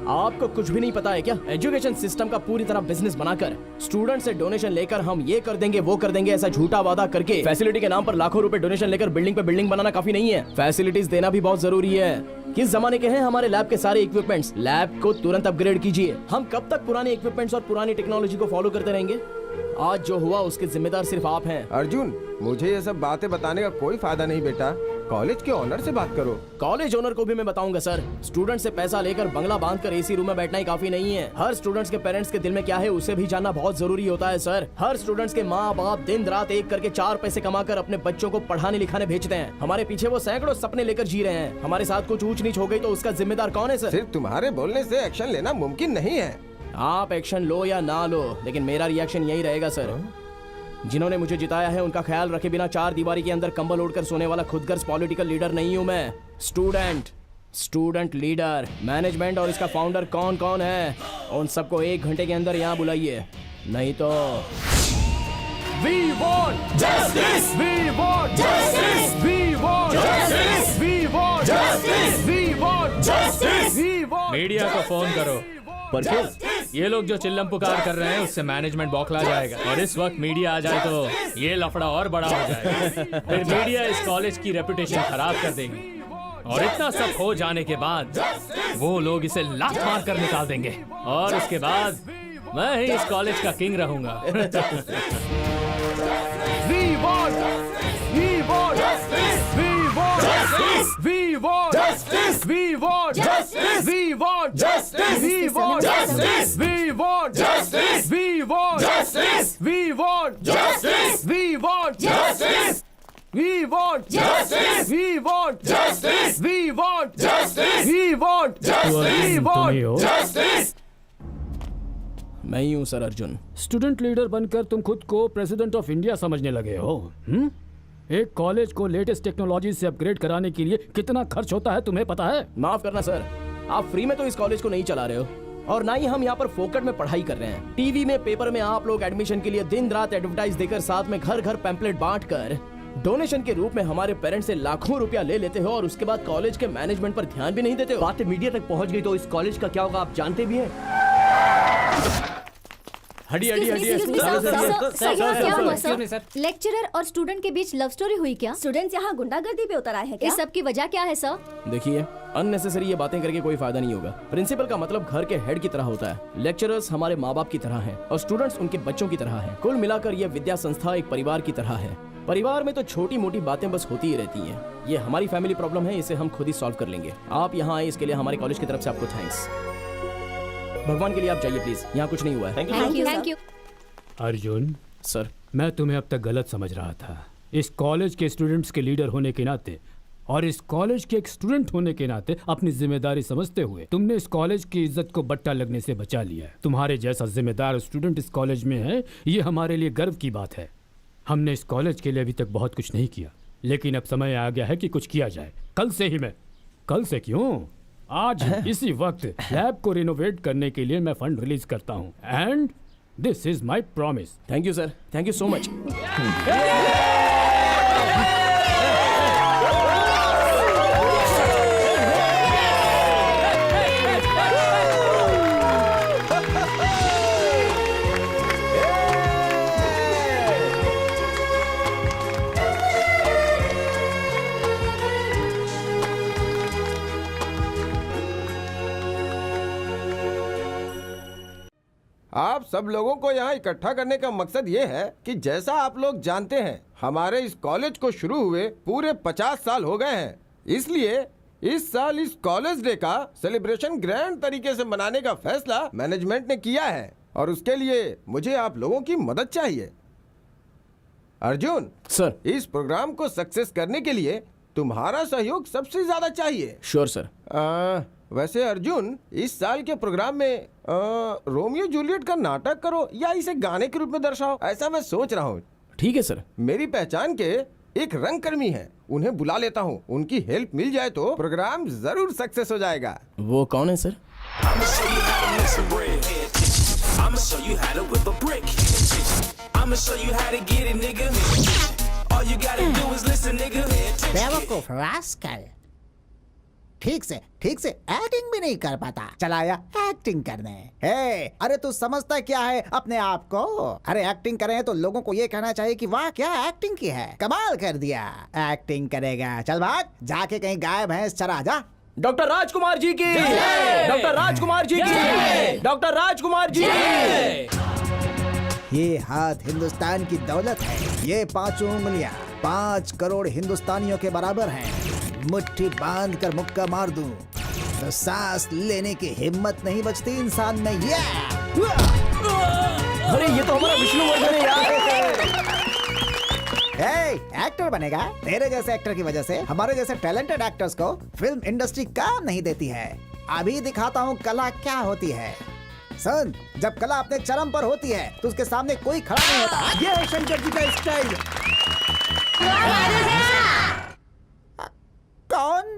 आपको कुछ भी नहीं पता है क्या? एजुकेशन सिस्टम का पूरी तरह बिजनेस बनाकर स्टूडेंट से डोनेशन लेकर हम ये कर देंगे वो कर देंगे ऐसा झूठा वादा करके फैसिलिटी के नाम पर लाखों रुपए डोनेशन लेकर बिल्डिंग पे बिल्डिंग बनाना काफी नहीं है। फैसिलिटीज देना भी बहुत जरूरी है। किस जमाने के हैं हमारे लैब के सारे इक्विपमेंट्स? लैब को तुरंत अपग्रेड कीजिए। हम कब तक पुराने इक्विपमेंट्स और पुरानी टेक्नोलॉजी को फॉलो करते रहेंगे? आज जो हुआ उसके जिम्मेदार सिर्फ आप हैं। अर्जुन, मुझे ये सब बातें बताने का कोई फायदा नहीं बेटा। कॉलेज के ओनर से बात करो। कॉलेज ओनर को भी मैं बताऊंगा सर। स्टूडेंट से पैसा लेकर बंगला बांधकर एसी रूम में बैठना ही काफी नहीं है। हर स्टूडेंट्स के पेरेंट्स के दिल में क्या है उसे भी जानना बहुत जरूरी होता है सर। हर स्टूडेंट्स के माँ बाप दिन रात एक करके 4 पैसे कमाकर अपने बच्चों को पढ़ाने लिखाने भेजते हैं। हमारे पीछे वो सैकड़ों सपने लेकर जी रहे हैं। हमारे साथ कुछ ऊंच नीच हो गई तो उसका जिम्मेदार कौन है सर? सिर्फ तुम्हारे बोलने से एक्शन लेना मुमकिन नहीं है। आप एक्शन लो या ना लो, लेकिन मेरा रिएक्शन यही रहेगा सर। जिन्होंने मुझे जिताया है उनका ख्याल रखे बिना 4 दीवारी के अंदर कंबल ओढ़कर सोने वाला खुदगर्ज पॉलिटिकल लीडर नहीं हूं मैं। Student leader. मैनेजमेंट और इसका फाउंडर कौन कौन है उन सबको 1 घंटे के अंदर यहाँ बुलाइए, नहीं तो We want justice! We want justice! We want justice! We want justice! We want justice! We want media को फोन करो। पर फिर ये लोग जो चिल्लम पुकार कर रहे हैं उससे मैनेजमेंट बौखला जाएगा और इस वक्त मीडिया आ जाए तो ये लफड़ा और बड़ा हो जाएगा। फिर मीडिया इस कॉलेज की रेपुटेशन खराब कर देगी और इतना सब हो जाने के बाद वो लोग इसे लात मार कर निकाल देंगे और उसके बाद मैं ही इस कॉलेज का किंग रहूंगा। We want justice! We want justice! We want justice! We want justice! We want justice! We want justice! We want justice! We want justice! We want justice! We want justice! We want justice. We want justice. We want justice. We want justice. We want justice. मैं ही हूँ sir Arjun. Student leader बनकर तुम खुद को president of India समझने लगे हो। एक कॉलेज को लेटेस्ट टेक्नोलॉजी से अपग्रेड कराने के लिए कितना खर्च होता है तुम्हें पता है? माफ करना सर, आप फ्री में तो इस कॉलेज को नहीं चला रहे हो और ना ही हम यहाँ पर फोकट में पढ़ाई कर रहे हैं। टीवी में, पेपर में आप लोग एडमिशन के लिए दिन रात एडवर्टाइज देकर, साथ में घर घर पैम्पलेट बांट कर, डोनेशन के रूप में हमारे पेरेंट्स से लाखों रुपया ले लेते हो और उसके बाद कॉलेज के मैनेजमेंट पर ध्यान भी नहीं देते हो। बातें मीडिया तक पहुंच गई तो इस कॉलेज का क्या होगा आप जानते भी हैं? हडी हडी हडी। लेक्चरर और स्टूडेंट के बीच लव स्टोरी हुई क्या? स्टूडेंट्स यहाँ गुंडागर्दी पे उतर आए हैं क्या? इस सब की वजह क्या है सर? देखिए, अननेसेसरी ये बातें करके कोई फायदा नहीं होगा। प्रिंसिपल का मतलब घर के हेड की तरह होता है। लेक्चरर्स हमारे माँ बाप की तरह हैं और स्टूडेंट्स उनके बच्चों की तरह हैं। कुल मिलाकर ये विद्या संस्था एक परिवार की तरह है। परिवार में तो छोटी मोटी बातें बस होती ही रहती हैं। ये हमारी फैमिली प्रॉब्लम है, इसे हम खुद ही सॉल्व कर लेंगे। आप यहाँ आए इसके लिए हमारे कॉलेज की तरफ से आपको थैंक्स। भगवान के लिए आप जाइए प्लीज, यहाँ कुछ नहीं हुआ है। Thank you. अर्जुन सर, मैं तुम्हें अब तक गलत समझ रहा था। इस कॉलेज के स्टूडेंट्स के लीडर होने के नाते और इस कॉलेज के एक स्टूडेंट होने के नाते अपनी जिम्मेदारी समझते हुए तुमने इस कॉलेज की इज्जत को बट्टा लगने से बचा लिया है। तुम्हारे जैसा जिम्मेदार स्टूडेंट इस कॉलेज में है, ये हमारे लिए गर्व की बात है। हमने इस कॉलेज के लिए अभी तक बहुत कुछ नहीं किया, लेकिन अब समय आ गया है कि कुछ किया जाए। कल से ही मैं, कल से क्यों, आज इसी वक्त लैब को रिनोवेट करने के लिए मैं फंड रिलीज करता हूँ। And this is my promise. Thank you sir, thank you so much. आप सब लोगों को यहाँ इकट्ठा करने का मकसद ये है कि जैसा आप लोग जानते हैं, हमारे इस कॉलेज को शुरू हुए पूरे 50 साल हो गए हैं। इसलिए इस साल इस कॉलेज डे का सेलिब्रेशन ग्रैंड तरीके से मनाने का फैसला मैनेजमेंट ने किया है और उसके लिए मुझे आप लोगों की मदद चाहिए। अर्जुन सर, इस प्रोग्राम को सक्सेस करने के लिए तुम्हारा सहयोग सबसे ज्यादा चाहिए। Sure sir. वैसे अर्जुन, इस साल के प्रोग्राम में रोमियो जूलियट का नाटक करो या इसे गाने के रूप में दर्शाओ, ऐसा मैं सोच रहा हूँ। ठीक है सर। मेरी पहचान के एक रंगकर्मी हैं, उन्हें बुला लेता हूँ। उनकी हेल्प मिल जाए तो प्रोग्राम जरूर सक्सेस हो जाएगा। वो कौन है सर? बेवकूफ रास्कल, ठीक से एक्टिंग भी नहीं कर पाता, चलाया एक्टिंग करने। हे, अरे तू समझता क्या है अपने आप को? अरे एक्टिंग करें तो लोगों को ये कहना चाहिए कि वाह क्या एक्टिंग की है, कमाल कर दिया। एक्टिंग करेगा, चल भाग, जाके कहीं गाय भैंस चरा जा। डॉक्टर राजकुमार जी की, डॉक्टर राजकुमार जी की, डॉक्टर राजकुमार जी की। ये हाथ हिंदुस्तान की दौलत है। ये 5 उंगलियां 5 करोड़ हिंदुस्तानियों के बराबर हैं। मुट्ठी बांध कर मुक्का मार दूं तो सांस लेने की हिम्मत नहीं बचती इंसान में। ये अरे ये तो हमारा विष्णुवर्धन है यार। एक्टर बनेगा? तेरे जैसे एक्टर की वजह से हमारे जैसे टैलेंटेड एक्टर्स को फिल्म इंडस्ट्री काम नहीं देती है। अभी दिखाता हूँ कला क्या होती है। सुन, जब कला अपने चरम पर होती है तो उसके सामने कोई खड़ा नहीं होता। ये है शंकर जी का स्टाइल। कौन?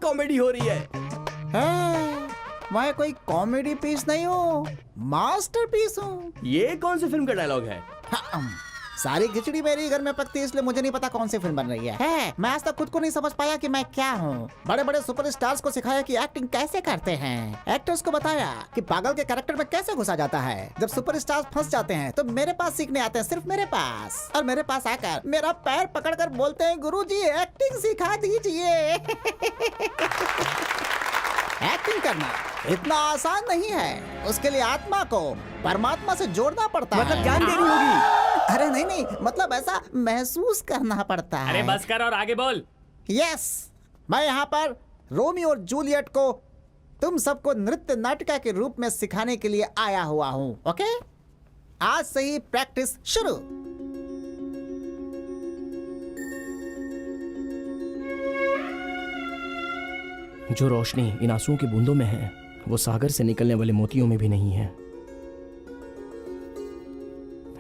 कॉमेडी हो रही है। मैं कोई कॉमेडी पीस नहीं हूँ, मास्टरपीस हूँ। ये कौन सी फिल्म का डायलॉग है? सारी खिचड़ी मेरी घर में पकती है, इसलिए मुझे नहीं पता कौन सी फिल्म बन रही है। मैं आज तक खुद को नहीं समझ पाया कि मैं क्या हूँ। बड़े बड़े सुपरस्टार्स को सिखाया कि एक्टिंग कैसे करते हैं, एक्टर्स को बताया कि पागल के कैरेक्टर में कैसे घुसा जाता है। जब सुपरस्टार्स फंस जाते हैं तो मेरे पास सीखने आते हैं, सिर्फ मेरे पास। और मेरे पास आकर मेरा पैर पकड़कर बोलते हैं, गुरुजी एक्टिंग सिखा दीजिए। एक्टिंग करना इतना आसान नहीं है, उसके लिए आत्मा को परमात्मा से जोड़ना पड़ता है। मतलब जान देनी होगी। अरे नहीं, मतलब ऐसा महसूस करना पड़ता है। अरे बस कर और आगे बोल। यस, मैं यहाँ पर रोमियो और जूलियट को तुम सबको नृत्य नाटिका के रूप में सिखाने के लिए आया हुआ हूँ। ओके, आज से ही प्रैक्टिस शुरू। जो रोशनी इन आंसुओं की बूंदों में है, वो सागर से निकलने वाले मोतियों में भी नहीं है।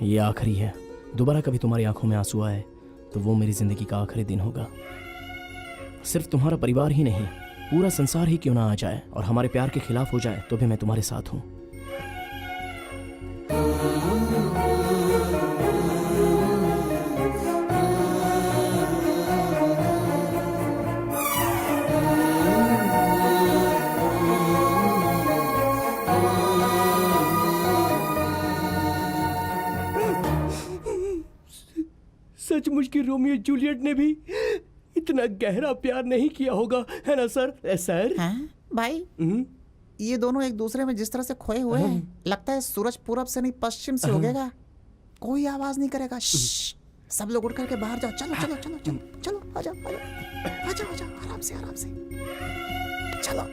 ये आखिरी है। दोबारा कभी तुम्हारी आंखों में आंसू आए तो वो मेरी जिंदगी का आखिरी दिन होगा। सिर्फ तुम्हारा परिवार ही नहीं, पूरा संसार ही क्यों ना आ जाए और हमारे प्यार के खिलाफ हो जाए, तो भी मैं तुम्हारे साथ हूं। सचमुच की रोमियो जूलियट ने भी इतना गहरा प्यार नहीं किया होगा, है ना सर? सर भाई, ये दोनों एक दूसरे में जिस तरह से खोए हुए हैं, लगता है सूरज पूरब से नहीं पश्चिम से उगेगा। कोई आवाज नहीं करेगा। सब लोग उठ करके बाहर जाओ। चलो चलो चलो चलो चलो, आ जाओ आ जाओ आ जाओ आ जाओ, आराम से आराम से चलो।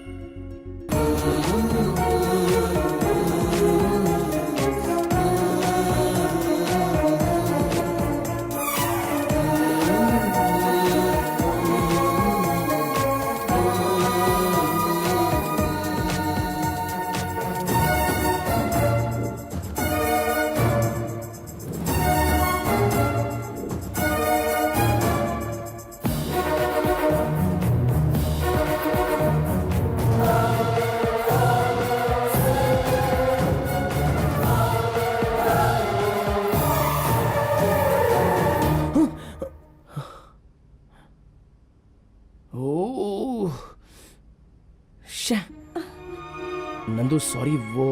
नंदू सॉरी, वो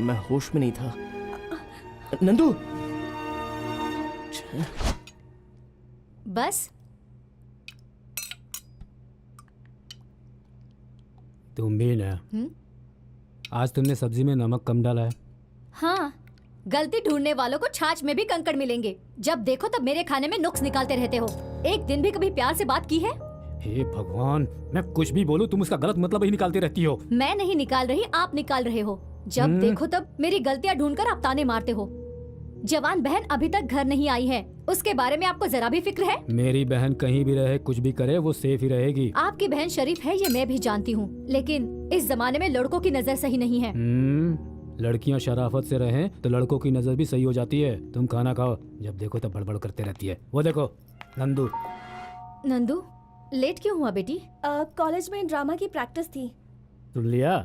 मैं होश में नहीं था। नंदू बस तुम भी ना, आज तुमने सब्जी में नमक कम डाला है। हाँ, गलती ढूंढने वालों को छाछ में भी कंकड़ मिलेंगे। जब देखो तब मेरे खाने में नुक्स निकालते रहते हो। एक दिन भी कभी प्यार से बात की है? हे भगवान, मैं कुछ भी बोलूं तुम उसका गलत मतलब ही निकालती रहती हो। मैं नहीं निकाल रही, आप निकाल रहे हो। जब देखो तब मेरी गलतियां ढूंढकर आप ताने मारते हो। जवान बहन अभी तक घर नहीं आई है, उसके बारे में आपको जरा भी फिक्र है? मेरी बहन कहीं भी रहे, कुछ भी करे, वो सेफ ही रहेगी। आपकी बहन शरीफ है, ये मैं भी जानती हूँ, लेकिन इस जमाने में लड़कों की नजर सही नहीं है। लड़कियाँ शराफत से रहें तो लड़कों की नजर भी सही हो जाती है। तुम खाना खाओ, जब देखो तब बड़बड़ करते रहती है। वो देखो नंदू। नंदू, लेट क्यों हुआ बेटी? कॉलेज में ड्रामा की प्रैक्टिस थी। सुन लिया,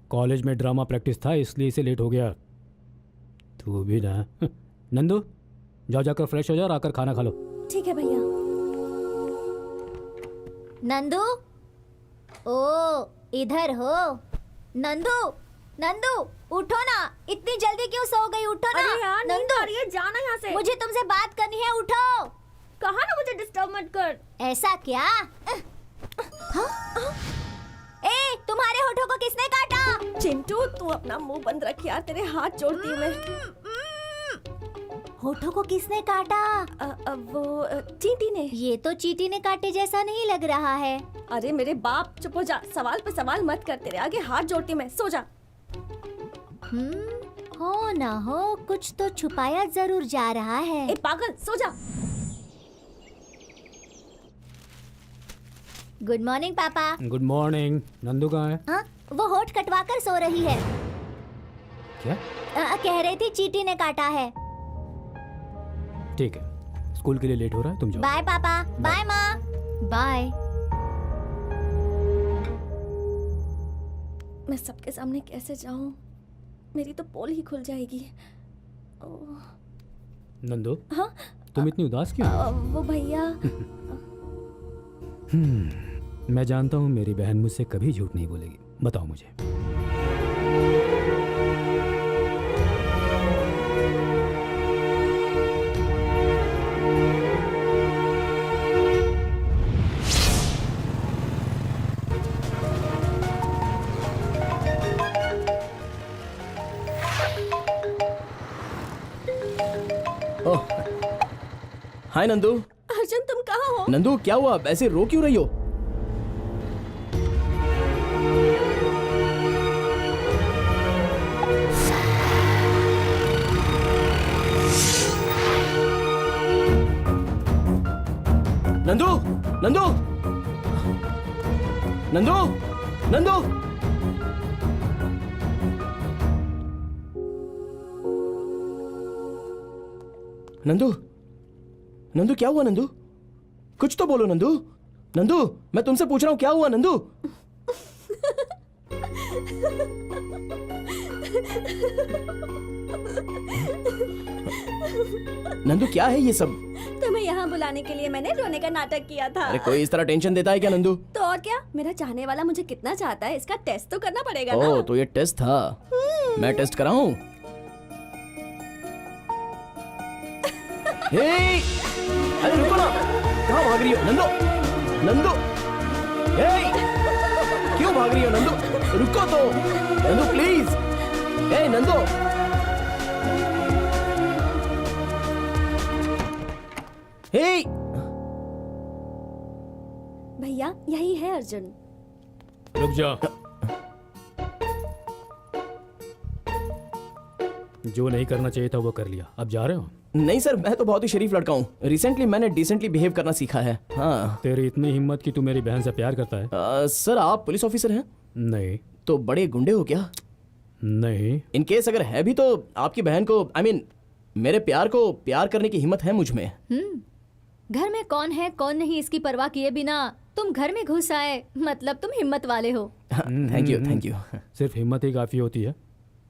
कॉलेज में ड्रामा प्रैक्टिस था इसलिए इसे लेट हो गया। तू भी ना। नंदू जाओ, जाकर फ्रेश हो जाओ और आकर खाना खा लो। ठीक है भैया। नंदू, ओ इधर हो। नंदू, नंदू उठो ना, इतनी जल्दी क्यों सो गई? उठो ना। अरे यार, नींद आ रही है, जाना यहाँ से। मुझे तुमसे बात करनी है, उठो। कहा ना मुझे डिस्टर्ब मत कर। ऐसा क्या? ए, तुम्हारे होठों को किसने काटा? चिंटू, तू अपना मुंह बंद रख यार, तेरे हाथ जोड़ती हूँ मैं। होठों को किसने काटा? वो चींटी ने। ये तो चींटी ने काटे जैसा नहीं लग रहा है। अरे मेरे बाप, चुप हो जा, सवाल पे सवाल मत कर, तेरे आगे हाथ जोड़ती मैं। सो जा। हो ना हो, कुछ तो छुपाया जरूर जा रहा है। ए पागल, सो जा। गुड मॉर्निंग पापा। Good morning. नंदू कहाँ है? हाँ, वो होठ कटवाकर सो रही है। क्या? कह रही थी चींटी ने काटा है। ठीक है, स्कूल के लिए लेट हो रहा है, तुम जाओ। बाय पापा। बाय माँ। बाय। मैं सबके सामने कैसे जाऊं? मेरी तो पोल ही खुल जाएगी। नंदू, हाँ तुम इतनी उदास क्यों हो? वो भैया मैं जानता हूँ मेरी बहन मुझसे कभी झूठ नहीं बोलेगी। बताओ मुझे। ओह, हाय नंदू। अर्जुन तुम कहाँ हो? नंदू क्या हुआ, ऐसे रो क्यों रही हो? नंदू, नंदू, नंदू, नंदू। नंदू, नंदू क्या हुआ नंदू? कुछ तो बोलो नंदू। नंदू मैं तुमसे पूछ रहा हूँ क्या हुआ नंदू? नंदू क्या है ये सब? तुम्हें यहाँ बुलाने के लिए मैंने रोने का नाटक किया था। अरे कोई इस तरह टेंशन देता है क्या नंदू? तो और क्या, मेरा चाहने वाला मुझे कितना चाहता है इसका टेस्ट तो करना पड़ेगा ना। ओह तो ये टेस्ट था। मैं टेस्ट कराऊं? हे! अरे रुको ना, कहाँ भाग रही हो नंदू? नंदू, हे! क्यों भाग रही हो नंदू? रुको तो नंदू प्लीज। हे नंदू, हे! भैया यही है अर्जुन। रुक जा। जो नहीं करना चाहिए था वो कर लिया, अब जा रहे हो? नहीं सर, मैं तो बहुत ही शरीफ लड़का हूँ। रिसेंटली मैंने डिसेंटली बिहेव करना सीखा है। हाँ। तेरी इतनी हिम्मत कि तू मेरी बहन से प्यार करता है? सर आप पुलिस ऑफिसर हैं? नहीं। तो बड़े गुंडे हो क्या? नहीं। इन केस अगर है भी तो आपकी बहन को I mean, मेरे प्यार को प्यार करने की हिम्मत है मुझ में। घर में कौन है कौन नहीं इसकी परवाह किए बिना तुम घर में घुस आए, मतलब तुम हिम्मत वाले हो। Thank you, thank you. सिर्फ हिम्मत ही काफी होती है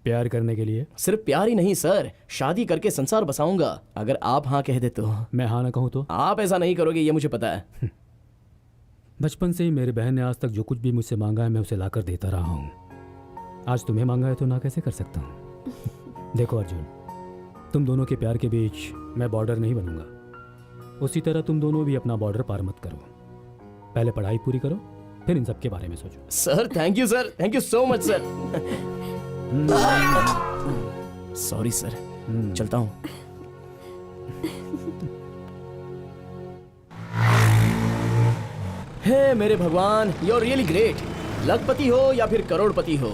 प्यार करने के लिए? सिर्फ प्यार ही नहीं सर, शादी करके संसार बसाऊंगा अगर आप हाँ कह दे तो। मैं हाँ ना कहूँ तो? आप ऐसा नहीं करोगे ये मुझे पता है। बचपन से ही मेरी बहन ने आज तक जो कुछ भी मुझसे मांगा है मैं उसे लाकर देता रहा हूँ। आज तुम्हें मांगा है तो ना कैसे कर सकता हूँ? देखो अर्जुन, तुम दोनों के प्यार के बीच मैं बॉर्डर नहीं बनूंगा। उसी तरह तुम दोनों भी अपना बॉर्डर पार मत करो। पहले पढ़ाई पूरी करो, फिर इन सब के बारे में सोचो। Sir thank you sir, thank you so much sir. Sorry sir, चलता हूँ। हे मेरे भगवान, यू आर रियली ग्रेट। लखपति हो या फिर करोड़पति हो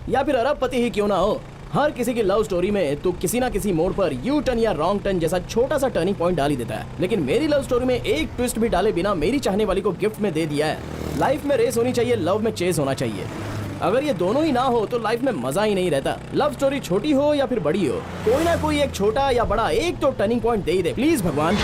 या फिर अरबपति ही क्यों ना हो, हर किसी की लव स्टोरी में तू किसी ना किसी मोड़ पर यू टर्न या रॉन्ग टर्न जैसा छोटा सा टर्निंग पॉइंट डाल ही देता है। लेकिन मेरी लव स्टोरी में एक ट्विस्ट भी डाले बिना मेरी चाहने वाली को गिफ्ट में दे दिया है। लाइफ में रेस होनी चाहिए, लव में चेस होना चाहिए। अगर ये दोनों ही ना हो तो लाइफ में मजा ही नहीं रहता। लव स्टोरी छोटी हो या फिर बड़ी हो, कोई ना कोई एक छोटा या बड़ा एक तो turning point they he they please भगवान।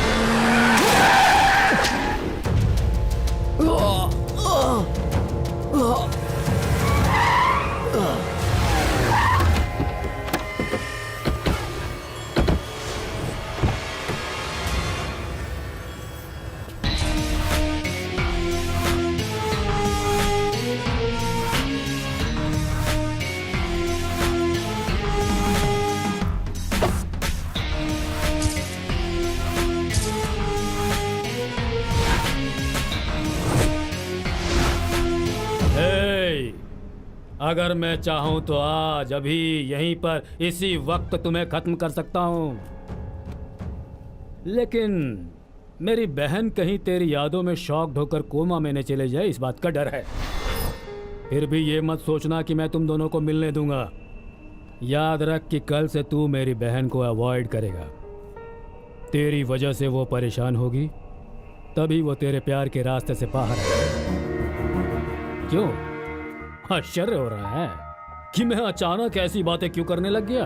अगर मैं चाहूं तो आज अभी यहीं पर इसी वक्त तुम्हें खत्म कर सकता हूं, लेकिन मेरी बहन कहीं तेरी यादों में शॉक्ड होकर कोमा में न चले जाए, इस बात का डर है। फिर भी ये मत सोचना कि मैं तुम दोनों को मिलने दूंगा। याद रख कि कल से तू मेरी बहन को अवॉइड करेगा। तेरी वजह से वो परेशान होगी, तभी वो तेरे प्यार के रास्ते से बाहर आएगी। क्यों आश्चर्य हो रहा है कि मैं अचानक ऐसी बातें क्यों करने लग गया?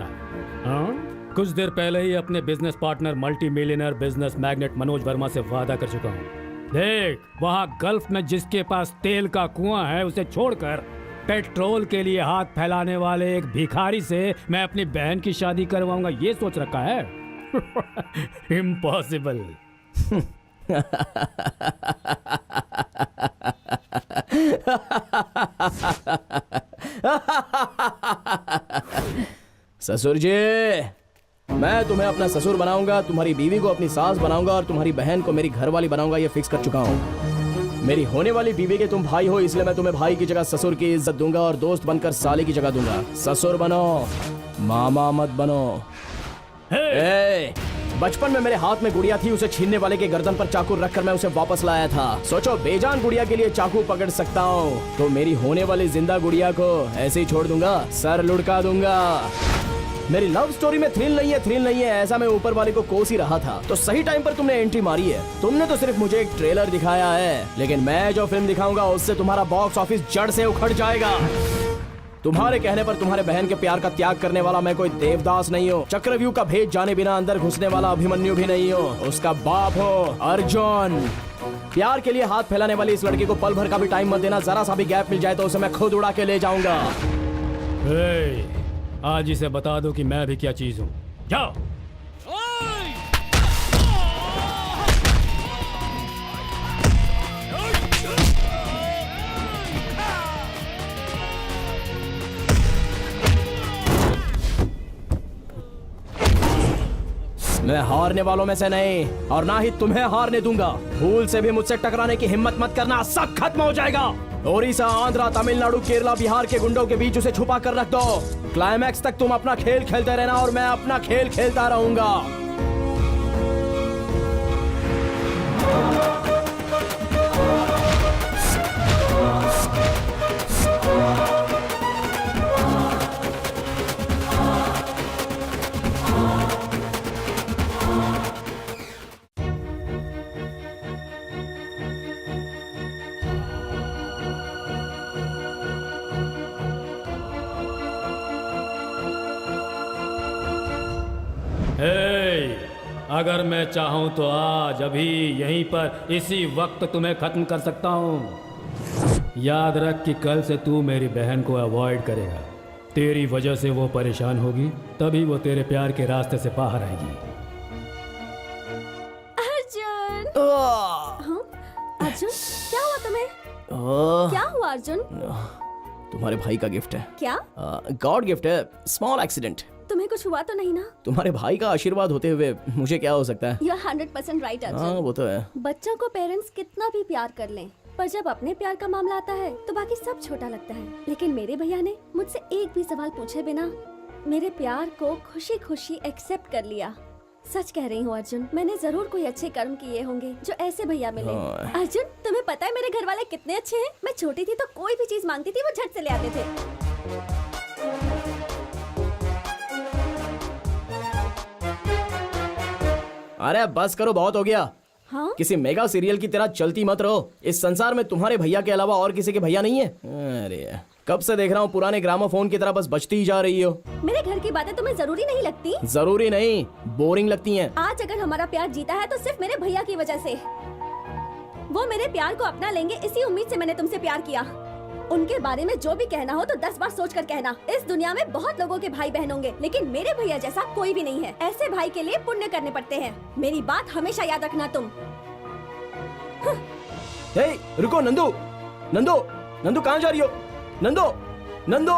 हाँ, कुछ देर पहले ही अपने business partner multi millionaire business magnet Manoj Verma से वादा कर चुका हूँ। देख, वहाँ गल्फ में जिसके पास तेल का कुआं है उसे छोड़कर पेट्रोल के लिए हाथ फैलाने वाले एक भिखारी से मैं अपनी बहन की शादी करवाऊंगा, ये सोच रखा है। इम्पॉसिबल। ससुर जी, मैं तुम्हें अपना ससुर बनाऊंगा, तुम्हारी बीवी को अपनी सास बनाऊंगा और तुम्हारी बहन को मेरी घरवाली बनाऊंगा, ये फिक्स कर चुका हूँ। मेरी होने वाली बीवी के तुम भाई हो, इसलिए मैं तुम्हें भाई की जगह ससुर की इज्जत दूंगा और दोस्त बनकर साले की जगह दूंगा। ससुर बनो, मामा मत बनो। बचपन में मेरे हाथ में गुड़िया थी, उसे छीनने वाले के गर्दन पर चाकू रखकर मैं उसे वापस लाया था। सोचो, बेजान गुड़िया के लिए चाकू पकड़ सकता हूँ तो मेरी होने वाली जिंदा गुड़िया को ऐसे ही छोड़ दूंगा, सर लुढ़का दूंगा। मेरी लव स्टोरी में थ्रिल नहीं है, ऐसा मैं ऊपर वाले को कोस ही रहा था। तो सही टाइम पर तुमने एंट्री मारी है। तुमने तो सिर्फ मुझे एक ट्रेलर दिखाया है, लेकिन मैं जो फिल्म दिखाऊंगा उससे तुम्हारा बॉक्स ऑफिस जड़ से उखड़ जाएगा। तुम्हारे कहने पर तुम्हारे बहन के प्यार का त्याग करने वाला मैं कोई देवदास नहीं हूँ, चक्रव्यूह का भेद जाने बिना अंदर घुसने वाला अभिमन्यु भी नहीं हूँ, उसका बाप हो अर्जुन। प्यार के लिए हाथ फैलाने वाली इस लड़की को पल भर का भी टाइम मत देना, जरा सा भी गैप मिल जाए तो उसे मैं खुद उड़ा के ले जाऊंगा। आज इसे बता दो कि मैं भी क्या चीज हूँ। जाओ। मैं हारने वालों में से नहीं और ना ही तुम्हें हारने दूंगा। भूल से भी मुझसे टकराने की हिम्मत मत करना, सब खत्म हो जाएगा। ओडिशा, आंध्रा, तमिलनाडु, केरला, बिहार के गुंडों के बीच उसे छुपा कर रख दो। क्लाइमैक्स तक तुम अपना खेल खेलते रहना और मैं अपना खेल खेलता रहूंगा। अगर मैं चाहूं तो आज अभी यहीं पर इसी वक्त तुम्हें खत्म कर सकता हूं। याद रख कि कल से तू मेरी बहन को अवॉइड करेगा। तेरी वजह से वो परेशान होगी, तभी वो तेरे प्यार के रास्ते से बाहर आएगी। अर्जुन, अर्जुन क्या हुआ तुम्हें? क्या हुआ अर्जुन? तुम्हारे भाई का गिफ्ट है। क्या? गॉड गिफ्ट है, स्मॉल एक्सीडेंट। तुम्हें कुछ हुआ तो नहीं ना? तुम्हारे भाई का आशीर्वाद होते हुए मुझे क्या हो सकता है? You are 100% right, Arjun. हाँ, वो तो है। बच्चों को पेरेंट्स कितना भी प्यार कर लें, पर जब अपने प्यार का मामला आता है तो बाकी सब छोटा लगता है। लेकिन मेरे भैया ने मुझसे एक भी सवाल पूछे बिना मेरे प्यार को खुशी खुशी एक्सेप्ट कर लिया। सच कह रही हूँ अर्जुन, मैंने जरूर कोई अच्छे कर्म किए होंगे जो ऐसे भैया मिले। अर्जुन, तुम्हें पता है मेरे घर वाले कितने अच्छे हैं? मैं छोटी थी तो कोई भी चीज मांगती थी वो झट से ले आते थे। अरे बस करो, बहुत हो गया। हाँ? किसी मेगा सीरियल की तरह चलती मत रहो। इस संसार में तुम्हारे भैया के अलावा और किसी के भैया नहीं है। अरे कब से देख रहा हूँ पुराने ग्रामोफोन की तरह बस बजती ही जा रही हो। मेरे घर की बातें तुम्हें जरूरी नहीं लगती? जरूरी नहीं, बोरिंग लगती हैं। आज अगर हमारा प्यार जीता है तो सिर्फ मेरे भैया की वजह से। वो मेरे प्यार को अपना लेंगे, इसी उम्मीद से मैंने तुमसे प्यार किया। उनके बारे में जो भी कहना हो तो 10 बार सोच कर कहना। इस दुनिया में बहुत लोगों के भाई बहन होंगे, लेकिन मेरे भैया जैसा कोई भी नहीं है। ऐसे भाई के लिए पुण्य करने पड़ते हैं। मेरी बात हमेशा याद रखना तुम। हे, रुको नंदू, नंदू, नंदू कहाँ जा रही हो? नंदू, नंदू।